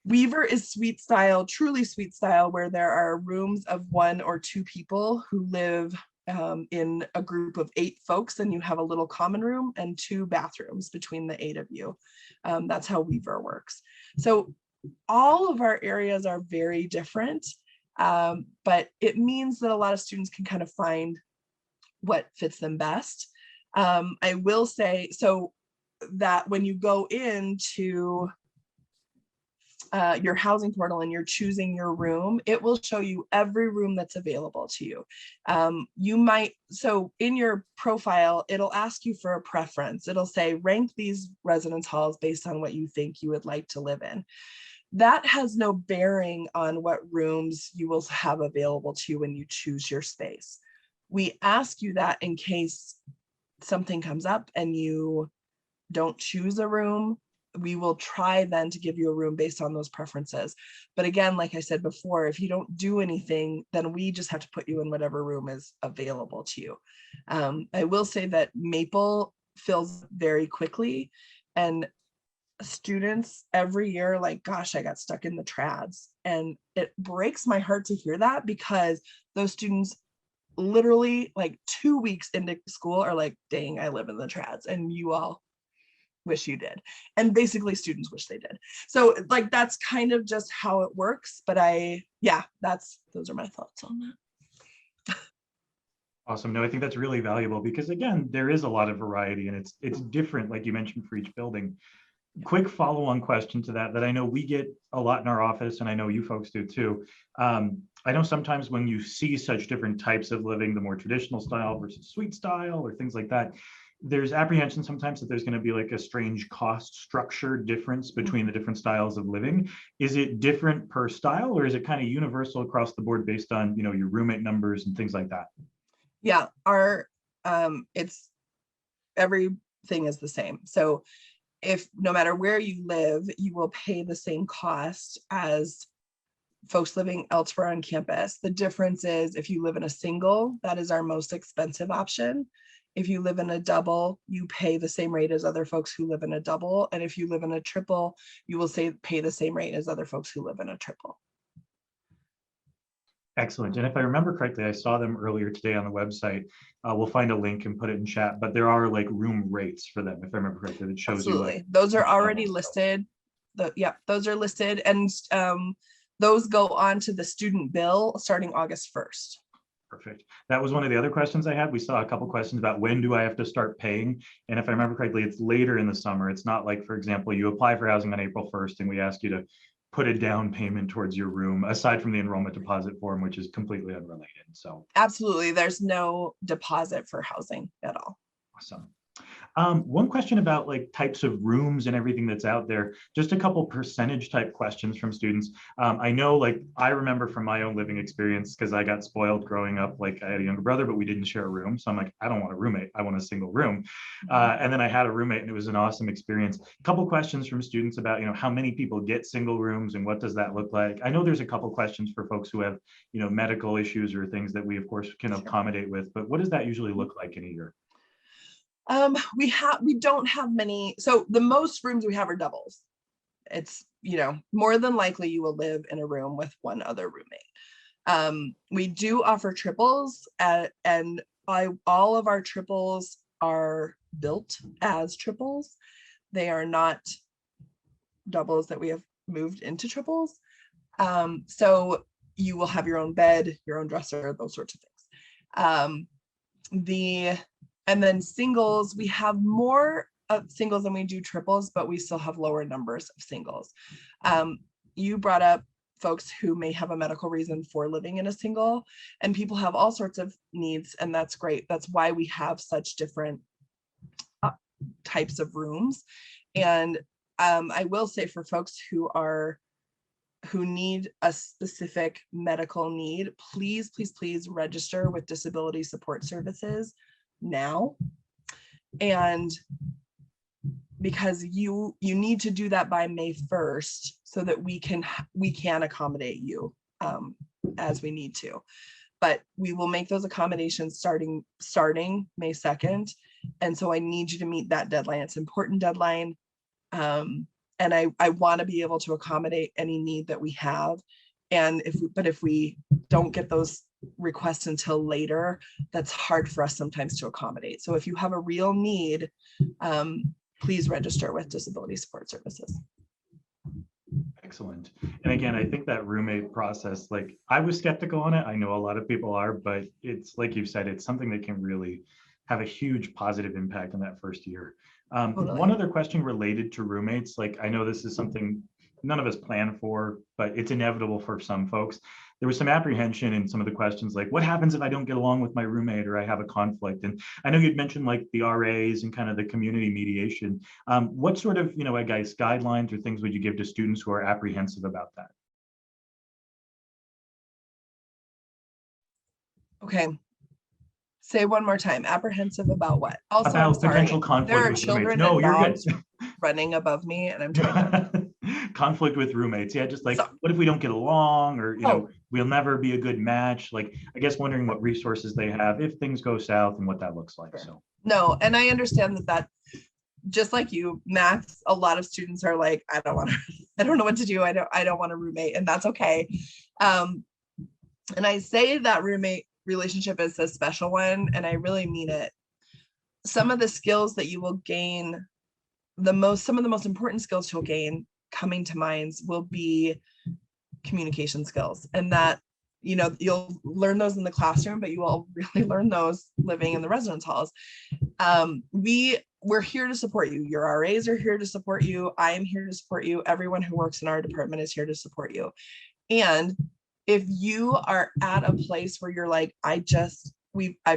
Weaver is suite style, truly suite style, where there are rooms of 1 or 2 people who live in a group of 8 folks, and you have a little common room and 2 bathrooms between the 8 of you. That's how Weaver works. So all of our areas are very different, but it means that a lot of students can kind of find what fits them best. I will say, so that when you go into your housing portal and you're choosing your room, it will show you every room that's available to you. So in your profile, it'll ask you for a preference. It'll say, rank these residence halls based on what you think you would like to live in. That has no bearing on what rooms you will have available to you when you choose your space. We ask you that in case something comes up and you don't choose a room. We will try then to give you a room based on those preferences. But again, like I said before, if you don't do anything, then we just have to put you in whatever room is available to you. I will say that Maple fills very quickly, and students every year, like, gosh, I got stuck in the trads. And it breaks my heart to hear that, because those students literally like 2 weeks into school are like, dang, I live in the trads, and you all wish you did. And basically students wish they did. So like, that's kind of just how it works. But those are my thoughts on that. Awesome. No, I think that's really valuable, because again, there is a lot of variety, and it's different, like you mentioned, for each building. Quick follow-on question to that I know we get a lot in our office, and I know you folks do too. I know sometimes when you see such different types of living, the more traditional style versus suite style or things like that, there's apprehension sometimes that there's going to be like a strange cost structure difference between the different styles of living. Is it different per style, or is it kind of universal across the board based on, your roommate numbers and things like that? Yeah, it's everything is the same. So if no matter where you live, you will pay the same cost as folks living elsewhere on campus. The difference is, if you live in a single, that is our most expensive option. If you live in a double, you pay the same rate as other folks who live in a double. And if you live in a triple, you will pay the same rate as other folks who live in a triple. Excellent. And if I remember correctly, I saw them earlier today on the website. We'll find a link and put it in chat, but there are like room rates for them, if I remember correctly, that shows Absolutely. you. Like, those are already listed. Those are listed, and those go on to the student bill starting August 1st. Perfect. That was one of the other questions I had. We saw a couple questions about when do I have to start paying? And if I remember correctly, it's later in the summer. It's not like, for example, you apply for housing on April 1st and we ask you to put a down payment towards your room, aside from the enrollment deposit form, which is completely unrelated. So absolutely, there's no deposit for housing at all. Awesome. One question about like types of rooms and everything that's out there, just a couple percentage type questions from students. I know, like, I remember from my own living experience, because I got spoiled growing up, like I had a younger brother, but we didn't share a room. So I'm like, I don't want a roommate, I want a single room. And then I had a roommate and it was an awesome experience. A couple questions from students about, how many people get single rooms and what does that look like? I know there's a couple questions for folks who have, medical issues or things that we of course can accommodate with, but what does that usually look like in a year? We don't have many. So the most rooms we have are doubles. It's, more than likely you will live in a room with one other roommate. We do offer triples, and all of our triples are built as triples. They are not doubles that we have moved into triples. So you will have your own bed, your own dresser, those sorts of things. And then singles, we have more of singles than we do triples, but we still have lower numbers of singles. You brought up folks who may have a medical reason for living in a single, and people have all sorts of needs, and that's great. That's why we have such different types of rooms. And I will say, for folks who need a specific medical need, please register with Disability Support Services now, and because you need to do that by May 1st so that we can accommodate you as we need to. But we will make those accommodations starting May 2nd, and so I need you to meet that deadline. It's an important deadline, and I want to be able to accommodate any need that we have. And if we don't get those requests until later, that's hard for us sometimes to accommodate. So if you have a real need, please register with Disability Support Services. Excellent. And again, I think that roommate process, like, I was skeptical on it. I know a lot of people are, but it's like you've said, it's something that can really have a huge positive impact in that first year. Totally. One other question related to roommates, like, I know this is something none of us plan for, but it's inevitable for some folks. There was some apprehension in some of the questions, like, what happens if I don't get along with my roommate or I have a conflict? And I know you'd mentioned like the RAs and kind of the community mediation. What sort of, I guess, guidelines or things would you give to students who are apprehensive about that? Okay. Say one more time. Apprehensive about what? Also, about potential conflict. There are children and dogs running above me, and I'm trying to... conflict with roommates. Yeah, just like, what if we don't get along, or we'll never be a good match? Like, I guess wondering what resources they have if things go south and what that looks like. Sure. So no, and I understand that just like you, Max, a lot of students are like, I don't know what to do. I don't want a roommate, and that's okay. And I say that roommate relationship is a special one, and I really mean it. Some of the skills that you will gain, some of the most important skills you'll gain coming to minds will be communication skills, and that you'll learn those in the classroom, but you will really learn those living in the residence halls. We're here to support you. Your RAs are here to support you. I am here to support you. Everyone who works in our department is here to support you. And if you are at a place where you're like, I've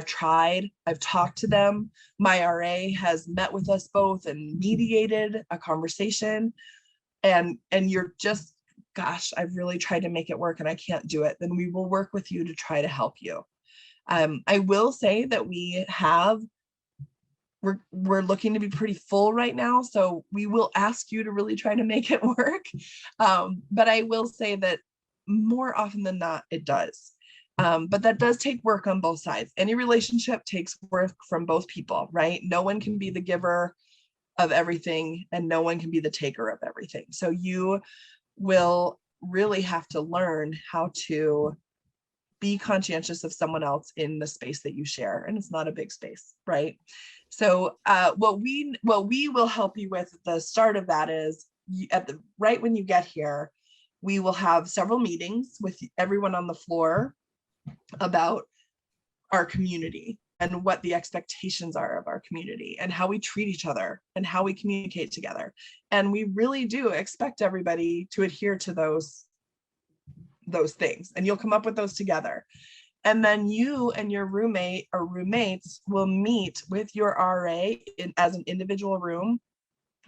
tried, I've talked to them, my RA has met with us both and mediated a conversation, and you're just, gosh, I've really tried to make it work and I can't do it, then we will work with you to try to help you. I will say that we're looking to be pretty full right now, so we will ask you to really try to make it work. But I will say that more often than not, it does. But that does take work on both sides. Any relationship takes work from both people, right? No one can be the giver of everything and no one can be the taker of everything. So you will really have to learn how to be conscientious of someone else in the space that you share, and it's not a big space, right? So what we will help you with at the start of that is right when you get here, we will have several meetings with everyone on the floor about our community and what the expectations are of our community and how we treat each other and how we communicate together. And we really do expect everybody to adhere to those things, and you'll come up with those together. And then you and your roommate or roommates will meet with your RA as an individual room,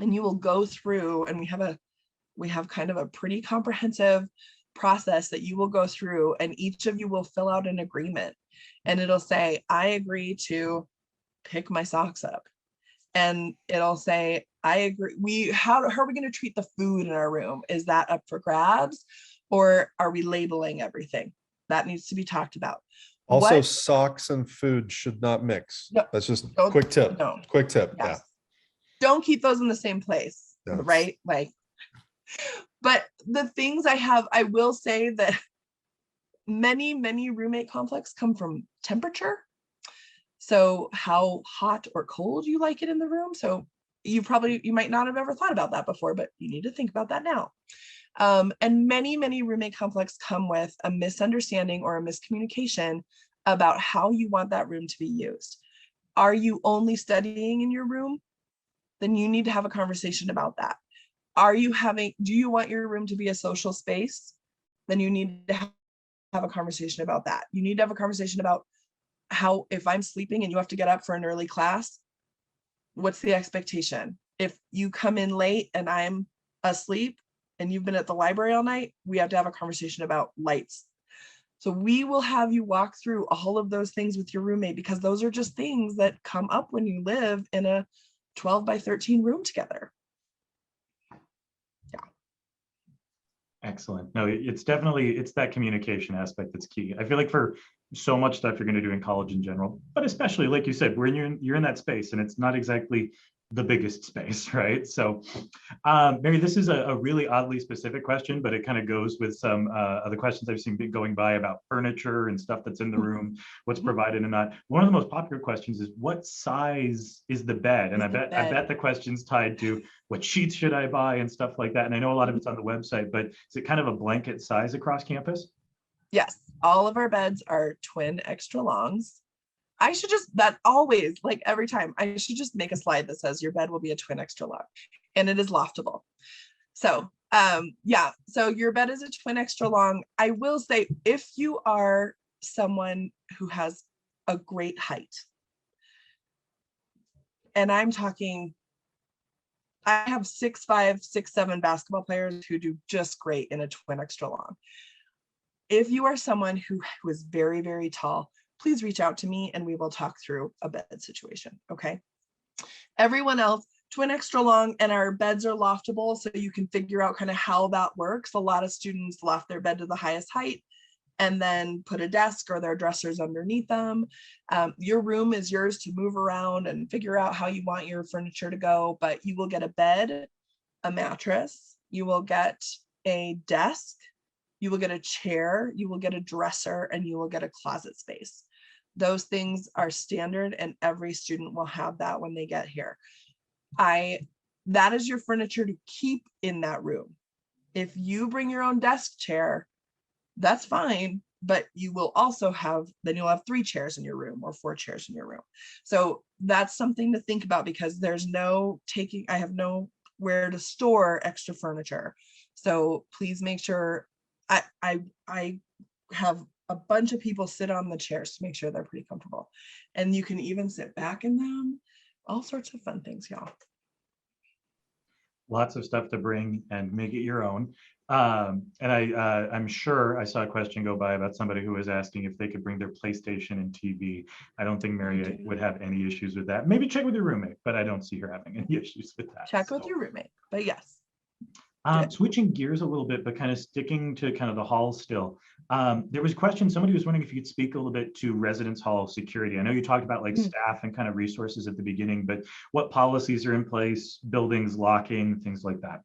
and you will go through, and we have kind of a pretty comprehensive process that you will go through, and each of you will fill out an agreement, and it'll say, I agree to pick my socks up. And it'll say, I agree. How are we going to treat the food in our room? Is that up for grabs, or are we labeling everything? That needs to be talked about. Also, socks and food should not mix. No, that's just a quick tip. No. Quick tip. Yes. Yeah. Don't keep those in the same place, Yes. right? Like, but the things I will say that many roommate conflicts come from temperature. So how hot or cold you like it in the room. So you might not have ever thought about that before, but you need to think about that now. And many roommate conflicts come with a misunderstanding or a miscommunication about how you want that room to be used. Are you only studying in your room? Then you need to have a conversation about that. Do you want your room to be a social space? Then you need to have a conversation about that. You need to have a conversation about how, if I'm sleeping and you have to get up for an early class, what's the expectation? If you come in late and I'm asleep and you've been at the library all night, we have to have a conversation about lights. So we will have you walk through all of those things with your roommate, because those are just things that come up when you live in a 12 by 13 room together. Yeah. Excellent. No, it's that communication aspect that's key. I feel like for so much stuff you're going to do in college in general, but especially like you said, you're in that space, and it's not exactly the biggest space, right? So Mary, this is a really oddly specific question, but it kind of goes with some other questions I've seen going by about furniture and stuff that's in the room, what's provided and not. One of the most popular questions is, what size is the bed? And I bet the question's tied to what sheets should I buy and stuff like that. And I know a lot of it's on the website, but is it kind of a blanket size across campus? Yes, all of our beds are twin extra longs. I should always, like every time, I should just make a slide that says your bed will be a twin extra long, and it is loftable. So yeah, so your bed is a twin extra long. I will say, if you are someone who has a great height, and I'm talking, I have 6'5", 6'7" basketball players who do just great in a twin extra long. If you are someone who is very, very tall, please reach out to me and we will talk through a bed situation, okay? Everyone else, twin extra long, and our beds are loftable, so you can figure out kind of how that works. A lot of students loft their bed to the highest height and then put a desk or their dressers underneath them. Your room is yours to move around and figure out how you want your furniture to go, but you will get a bed, a mattress, you will get a desk, you will get a chair, you will get a dresser, and you will get a closet space. Those things are standard, and every student will have that when they get here. That is your furniture to keep in that room. If you bring your own desk chair, that's fine, but you will also you'll have 3 chairs in your room or 4 chairs in your room. So that's something to think about, because I have nowhere to store extra furniture. So please make sure I have a bunch of people sit on the chairs to make sure they're pretty comfortable, and you can even sit back in them. All sorts of fun things, y'all. Lots of stuff to bring and make it your own. And I'm sure I saw a question go by about somebody who was asking if they could bring their PlayStation and TV. I don't think Mary would have any issues with that. Maybe check with your roommate, but I don't see her having any issues with that. Check with your roommate, but yes. Switching gears a little bit, but kind of sticking to kind of the hall still. There was a question, somebody was wondering if you could speak a little bit to residence hall security. I know you talked about like staff and kind of resources at the beginning, but what policies are in place, buildings locking, things like that?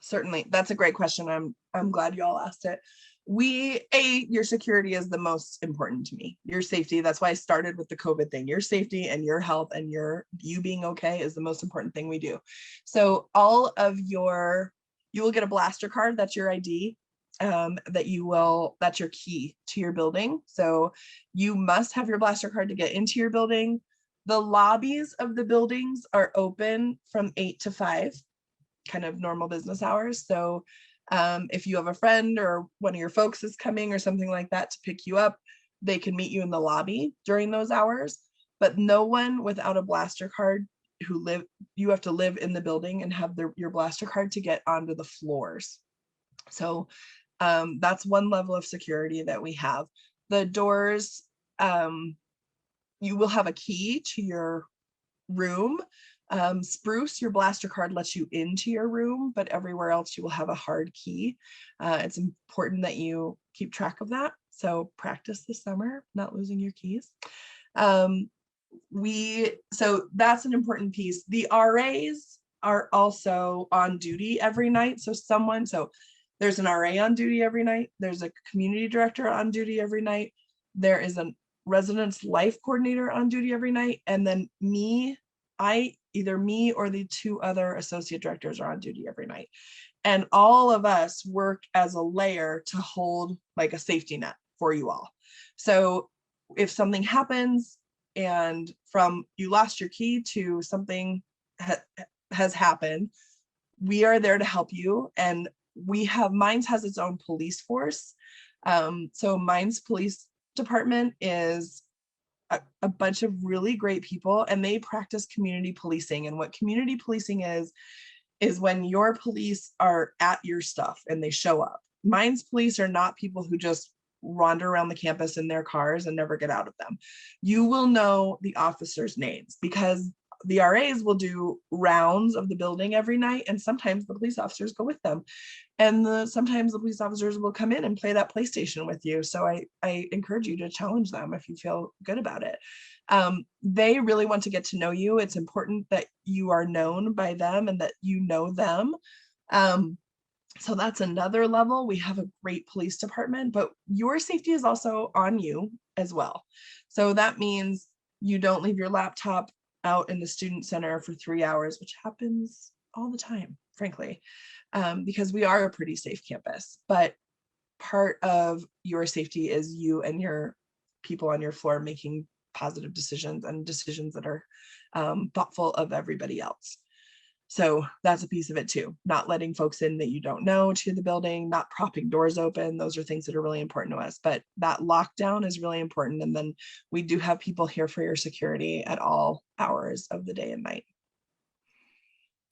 Certainly, that's a great question. I'm glad you all asked it. Your security is the most important to me. Your safety. That's why I started with the COVID thing. Your safety and your health and you being okay is the most important thing we do. So you will get a blaster card. That's your ID. That's your key to your building. So you must have your blaster card to get into your building. The lobbies of the buildings are open from 8 to 5, kind of normal business hours. So if you have a friend or one of your folks is coming or something like that to pick you up, they can meet you in the lobby during those hours. But no one without a blaster card you have to live in the building and have your blaster card to get onto the floors. So that's one level of security that we have. The doors, you will have a key to your room. Spruce, your blaster card lets you into your room, but everywhere else you will have a hard key. It's important that you keep track of that. So practice this summer, not losing your keys. So that's an important piece. The RAs are also on duty every night. So there's an RA on duty every night. There's a community director on duty every night. There is a residence life coordinator on duty every night. And then either me or the 2 other associate directors are on duty every night. And all of us work as a layer to hold like a safety net for you all. So if something happens and from you lost your key to something has happened, we are there to help you. And Mines has its own police force. So Mines Police Department is a bunch of really great people, and they practice community policing. And what community policing is when your police are at your stuff and they show up. Mines police are not people who just wander around the campus in their cars and never get out of them. You will know the officers' names because the RAs will do rounds of the building every night, and sometimes the police officers go with them. And sometimes the police officers will come in and play that PlayStation with you. So I encourage you to challenge them if you feel good about it. They really want to get to know you. It's important that you are known by them and that you know them. So that's another level. We have a great police department, but your safety is also on you as well. So that means you don't leave your laptop out in the student center for 3 hours, which happens all the time, frankly, because we are a pretty safe campus. But part of your safety is you and your people on your floor making positive decisions and decisions that are thoughtful of everybody else. So that's a piece of it too. Not letting folks in that you don't know to the building, not propping doors open. Those are things that are really important to us. But that lockdown is really important. And then we do have people here for your security at all hours of the day and night.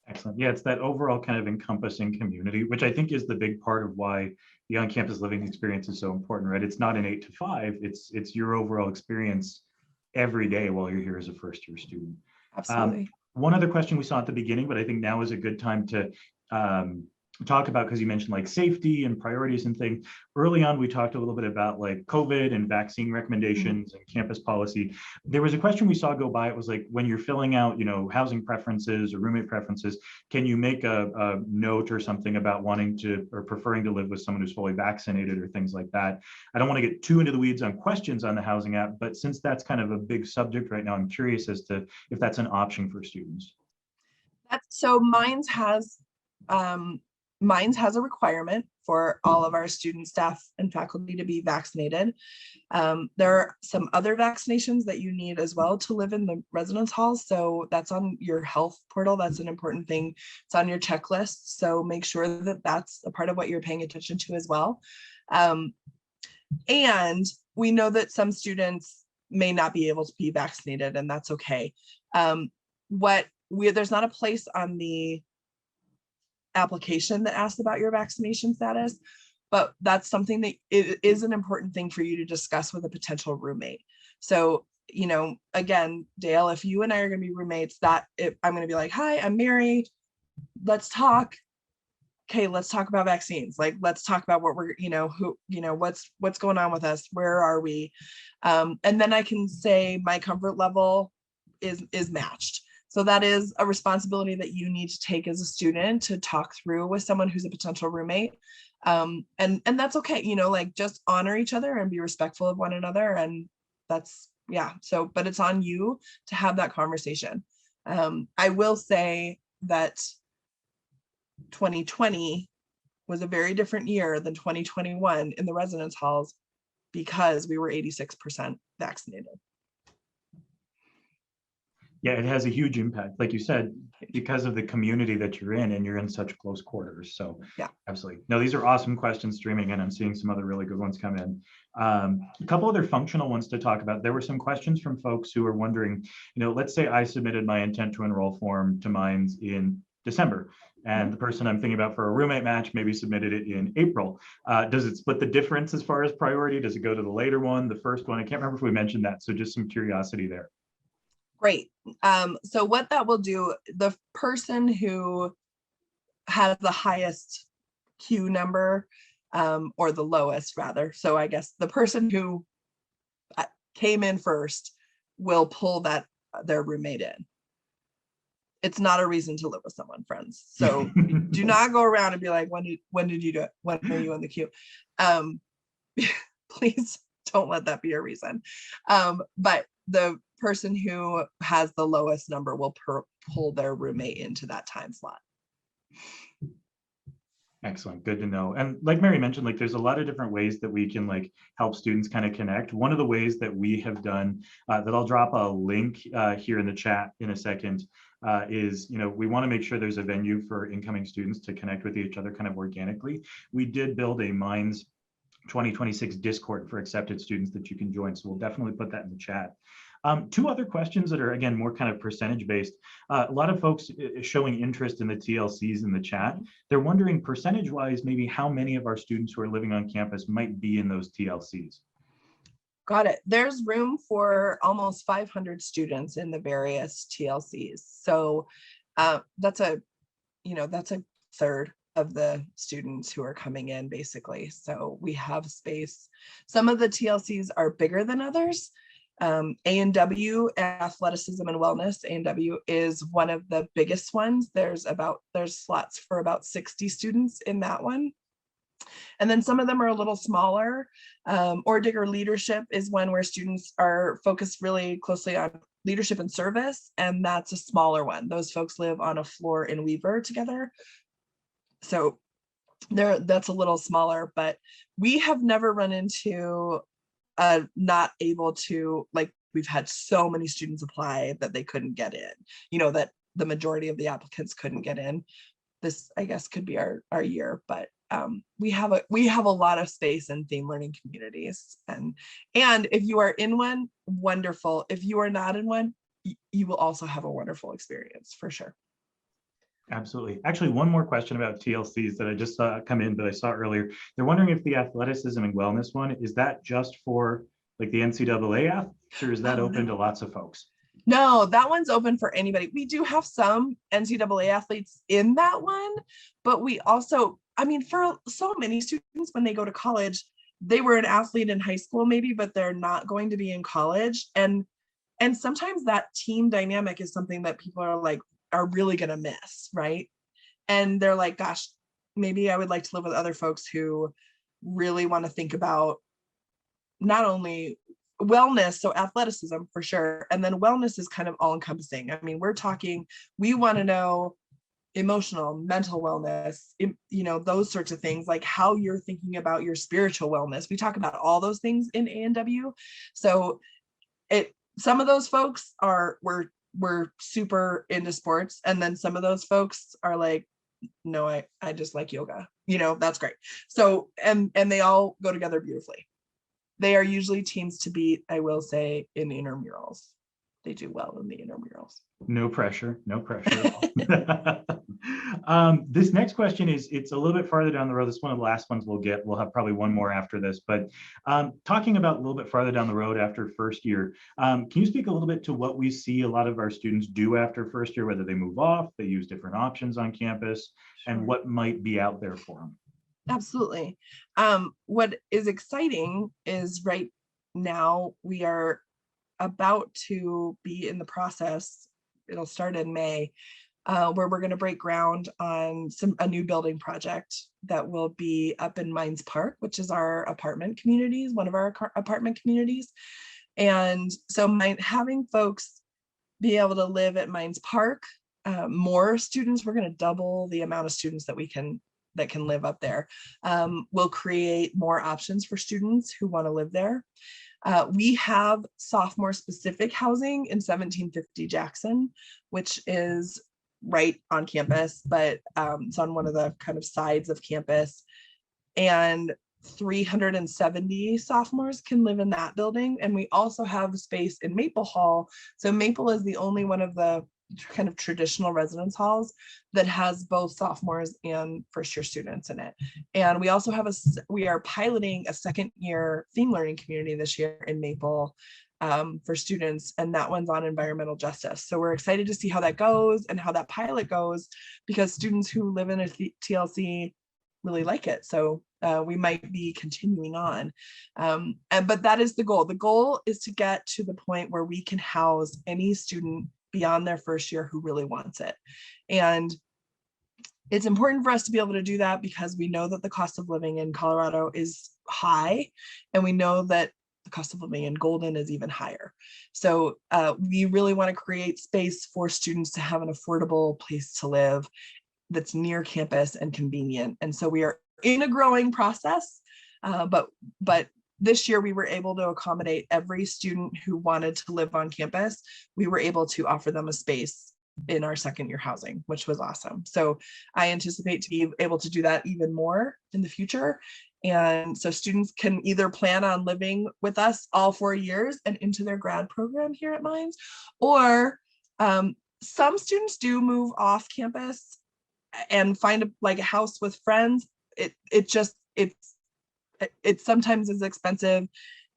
Excellent. Yeah, it's that overall kind of encompassing community, which I think is the big part of why the on-campus living experience is so important, right? It's not an 8 to 5. It's your overall experience every day while you're here as a first-year student. Absolutely. One other question we saw at the beginning, but I think now is a good time to talk about, because you mentioned like safety and priorities and things. Early on, we talked a little bit about like COVID and vaccine recommendations and campus policy. There was a question we saw go by. It was like, when you're filling out, housing preferences or roommate preferences, can you make a note or something about wanting to or preferring to live with someone who's fully vaccinated or things like that? I don't want to get too into the weeds on questions on the housing app, but since that's kind of a big subject right now, I'm curious as to if that's an option for students. So Mines has a requirement for all of our student, staff, and faculty to be vaccinated. There are some other vaccinations that you need as well to live in the residence halls. So that's on your health portal. That's an important thing. It's on your checklist. So make sure that that's a part of what you're paying attention to as well. And we know that some students may not be able to be vaccinated, and that's okay. There's not a place on the application that asks about your vaccination status, but that's something that it is an important thing for you to discuss with a potential roommate. So, again, Dale, if you and I are going to be roommates, I'm going to be like, hi, I'm Mary, let's talk. okay, let's talk about vaccines. Like, let's talk about what we're, what's going on with us. Where are we? And then I can say my comfort level is matched. So that is a responsibility that you need to take as a student to talk through with someone who's a potential roommate. And that's okay, like, just honor each other and be respectful of one another. And that's, yeah. So, but it's on you to have that conversation. I will say that 2020 was a very different year than 2021 in the residence halls because we were 86% vaccinated. Yeah, it has a huge impact, like you said, because of the community that you're in, and you're in such close quarters. So yeah, absolutely. No, these are awesome questions streaming in. I'm seeing some other really good ones come in. A couple other functional ones to talk about. There were some questions from folks who are wondering, let's say I submitted my intent to enroll form to Minds in December, and the person I'm thinking about for a roommate match maybe submitted it in April. Does it split the difference as far as priority? Does it go to the later one, the first one? I can't remember if we mentioned that. So just some curiosity there. Great. So what that will do, the person who has the highest queue number, or the lowest rather. So I guess the person who came in first will pull their roommate in. It's not a reason to live with someone, friends. So do not go around and be like, when did you do it? When are you in the queue? Please don't let that be a reason. But the person who has the lowest number will pull their roommate into that time slot. Excellent. Good to know. And like Mary mentioned, like, there's a lot of different ways that we can help students kind of connect. One of the ways that we have done that I'll drop a link here in the chat in a second is, we want to make sure there's a venue for incoming students to connect with each other kind of organically. We did build a Minds 2026 Discord for accepted students that you can join. So we'll definitely put that in the chat. Two other questions that are, again, more kind of percentage based. A lot of folks showing interest in the TLCs in the chat. They're wondering percentage wise, maybe how many of our students who are living on campus might be in those TLCs. Got it. There's room for almost 500 students in the various TLCs. So that's a third of the students who are coming in, basically. So we have space. Some of the TLCs are bigger than others. A&W, athleticism and wellness, A&W is one of the biggest ones. There's slots for about 60 students in that one. And then some of them are a little smaller. Or Digger leadership is one where students are focused really closely on leadership and service, and that's a smaller one. Those folks live on a floor in Weaver together. So that's a little smaller, but we have never run into not able to, like, we've had so many students apply that they couldn't get in, that the majority of the applicants couldn't get in. This, I guess, could be our year, but we have a lot of space in theme learning communities, and if you are in one, wonderful. If you are not in one, you will also have a wonderful experience for sure. Absolutely. Actually, one more question about TLCs that I just saw come in, but I saw earlier. They're wondering if the athleticism and wellness one, is that just for like the NCAA athletes, or is that open to lots of folks? No, that one's open for anybody. We do have some NCAA athletes in that one, but we also, for so many students, when they go to college, they were an athlete in high school maybe, but they're not going to be in college. And sometimes that team dynamic is something that people are really going to miss, right? And they're like, gosh, maybe I would like to live with other folks who really want to think about not only wellness, so athleticism for sure, and then wellness is kind of all encompassing. We want to know emotional, mental wellness, those sorts of things, like how you're thinking about your spiritual wellness. We talk about all those things in A&W. So some of those folks we're super into sports, and then some of those folks are like, no, I just like yoga, that's great. So and they all go together beautifully. They are usually teams to beat, I will say, in intramurals. they do well in the intramurals. No pressure, no pressure at all. This next question it's a little bit farther down the road. This is one of the last ones we'll get. We'll have probably one more after this, but talking about a little bit farther down the road after first year, can you speak a little bit to what we see a lot of our students do after first year, whether they move off, they use different options on campus, and what might be out there for them? Absolutely. What is exciting is right now we are about to be in the process, it'll start in May, where we're going to break ground on a new building project that will be up in Mines Park, which is our apartment communities, one of our apartment communities. And so having folks be able to live at Mines Park, more students, we're going to double the amount of students that can live up there. We'll create more options for students who want to live there. We have sophomore specific housing in 1750 Jackson, which is right on campus, but it's on one of the kind of sides of campus. And 370 sophomores can live in that building. And we also have space in Maple Hall. So Maple is the only one of the kind of traditional residence halls that has both sophomores and first year students in it. And we also have we are piloting a second year theme learning community this year in Maple for students, and that one's on environmental justice. So we're excited to see how that goes and how that pilot goes, because students who live in a TLC really like it. So we might be continuing on. But that is the goal. The goal is to get to the point where we can house any student beyond their first year who really wants it. And it's important for us to be able to do that because we know that the cost of living in Colorado is high, and we know that the cost of living in Golden is even higher. So we really want to create space for students to have an affordable place to live that's near campus and convenient. And so we are in a growing process, but this year we were able to accommodate every student who wanted to live on campus. We were able to offer them a space in our second year housing, which was awesome. So I anticipate to be able to do that even more in the future. And so students can either plan on living with us all 4 years and into their grad program here at Mines, or some students do move off campus and find a house with friends. It sometimes is expensive,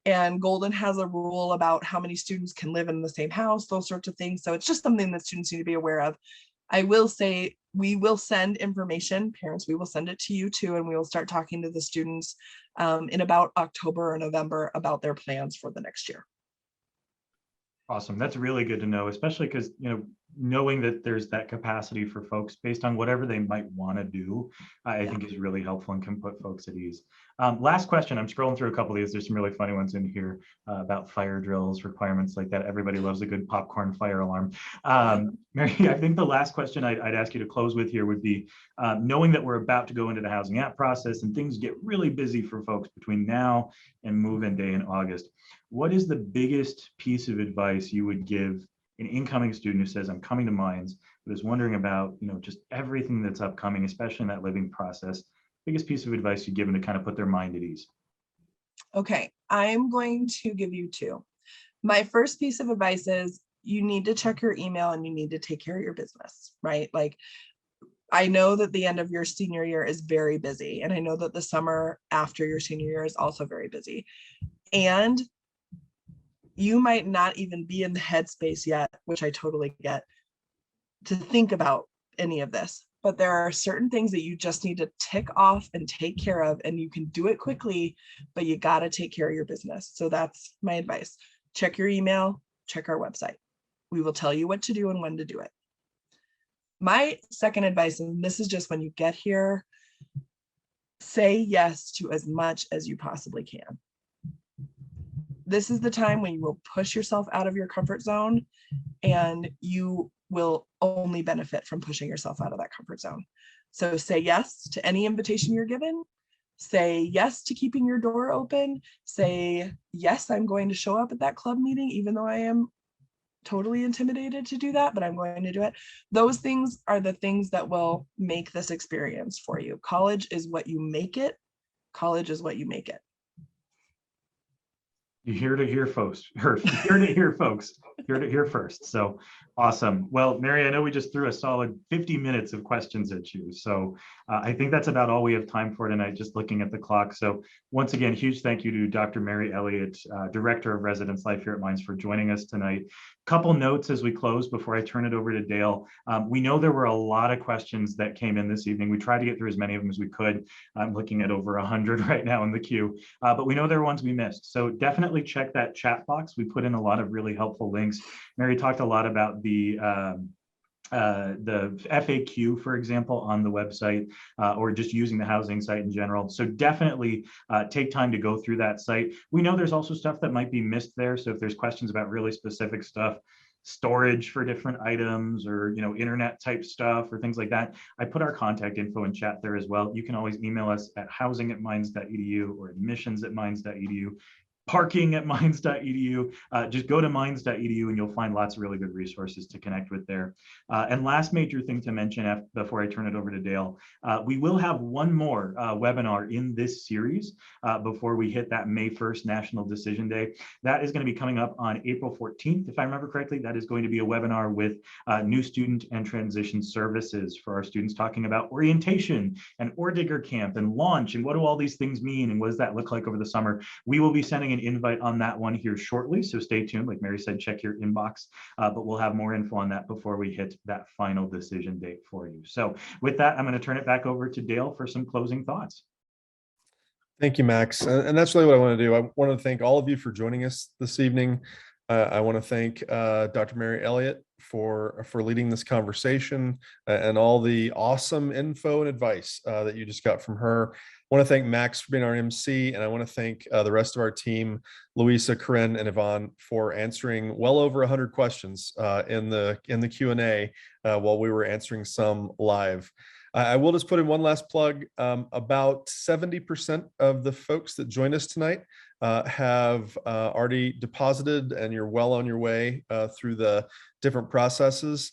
and Golden has a rule about how many students can live in the same house, those sorts of things. So it's just something that students need to be aware of. I will say we will send information, parents, we will send it to you too, and we will start talking to the students in about October or November about their plans for the next year. Awesome. That's really good to know, especially because, knowing that there's that capacity for folks based on whatever they might want to do, I think is really helpful and can put folks at ease. Last question. I'm scrolling through a couple of these. There's some really funny ones in here about fire drills, requirements like that. Everybody loves a good popcorn fire alarm. Mary, I think the last question I'd ask you to close with here would be, knowing that we're about to go into the housing app process and things get really busy for folks between now and move-in day in August, what is the biggest piece of advice you would give an incoming student who says, I'm coming to Mines, but is wondering about, just everything that's upcoming, especially in that living process? Biggest piece of advice you'd give them to kind of put their mind at ease? Okay, I'm going to give you two. My first piece of advice is you need to check your email and you need to take care of your business, right? I know that the end of your senior year is very busy, and I know that the summer after your senior year is also very busy. And you might not even be in the headspace yet, which I totally get, to think about any of this. But there are certain things that you just need to tick off and take care of, and you can do it quickly, but you got to take care of your business. So that's my advice. Check your email, check our website. We will tell you what to do and when to do it. My second advice, and this is just when you get here, say yes to as much as you possibly can. This is the time when you will push yourself out of your comfort zone, and you will only benefit from pushing yourself out of that comfort zone. So say yes to any invitation you're given. Say yes to keeping your door open. Say, yes, I'm going to show up at that club meeting, even though I am totally intimidated to do that, but I'm going to do it. Those things are the things that will make this experience for you. College is what you make it. College is what you make it. You're here to hear, folks. You're here to hear, folks. Here to hear first. So awesome. Well, Mary, I know we just threw a solid 50 minutes of questions at you. So I think that's about all we have time for tonight, just looking at the clock. So once again, huge thank you to Dr. Mary Elliott, Director of Residence Life here at Mines, for joining us tonight. Couple notes as we close before I turn it over to Dale. We know there were a lot of questions that came in this evening. We tried to get through as many of them as we could. I'm looking at over 100 right now in the queue, but we know there are ones we missed. So definitely check that chat box. We put in a lot of really helpful links. Mary talked a lot about the FAQ, for example, on the website, or just using the housing site in general. So definitely take time to go through that site. We know there's also stuff that might be missed there. So if there's questions about really specific stuff, storage for different items, or internet type stuff or things like that, I put our contact info in chat there as well. You can always email us at housing@mines.edu or admissions@mines.edu. parking@mines.edu. Just go to mines.edu and you'll find lots of really good resources to connect with there. And last major thing to mention before I turn it over to Dale, we will have one more webinar in this series before we hit that May 1st National Decision Day. That is going to be coming up on April 14th. If I remember correctly, that is going to be a webinar with new student and transition services for our students, talking about orientation and Digger camp and launch and what do all these things mean and what does that look like over the summer. We will be sending an invite on that one here shortly, so stay tuned. Like Mary said, check your inbox, but we'll have more info on that before we hit that final decision date for you. So with that, I'm going to turn it back over to Dale for some closing thoughts. Thank you, Max. And that's really what I want to do. I want to thank all of you for joining us this evening. I want to thank Dr. Mary Elliott for leading this conversation and all the awesome info and advice that you just got from her. I want to thank Max for being our MC, and I want to thank the rest of our team, Louisa, Corinne, and Yvonne, for answering well over 100 questions in the Q&A while we were answering some live. I will just put in one last plug. About 70% of the folks that joined us tonight have already deposited, and you're well on your way through the different processes.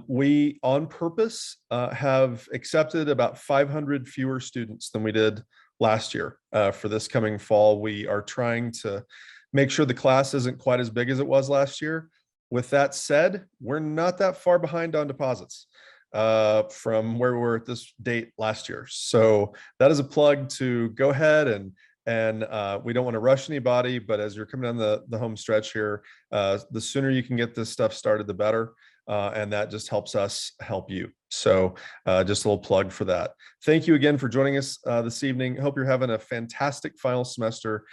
We, on purpose, have accepted about 500 fewer students than we did last year. For this coming fall, we are trying to make sure the class isn't quite as big as it was last year. With that said, we're not that far behind on deposits from where we were at this date last year. So that is a plug to go ahead and we don't want to rush anybody, but as you're coming down the home stretch here, the sooner you can get this stuff started, the better. And that just helps us help you. So just a little plug for that. Thank you again for joining us this evening. Hope you're having a fantastic final semester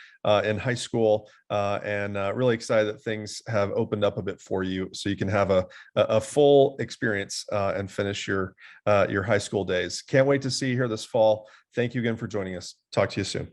in high school, and really excited that things have opened up a bit for you so you can have a full experience and finish your high school days. Can't wait to see you here this fall. Thank you again for joining us. Talk to you soon.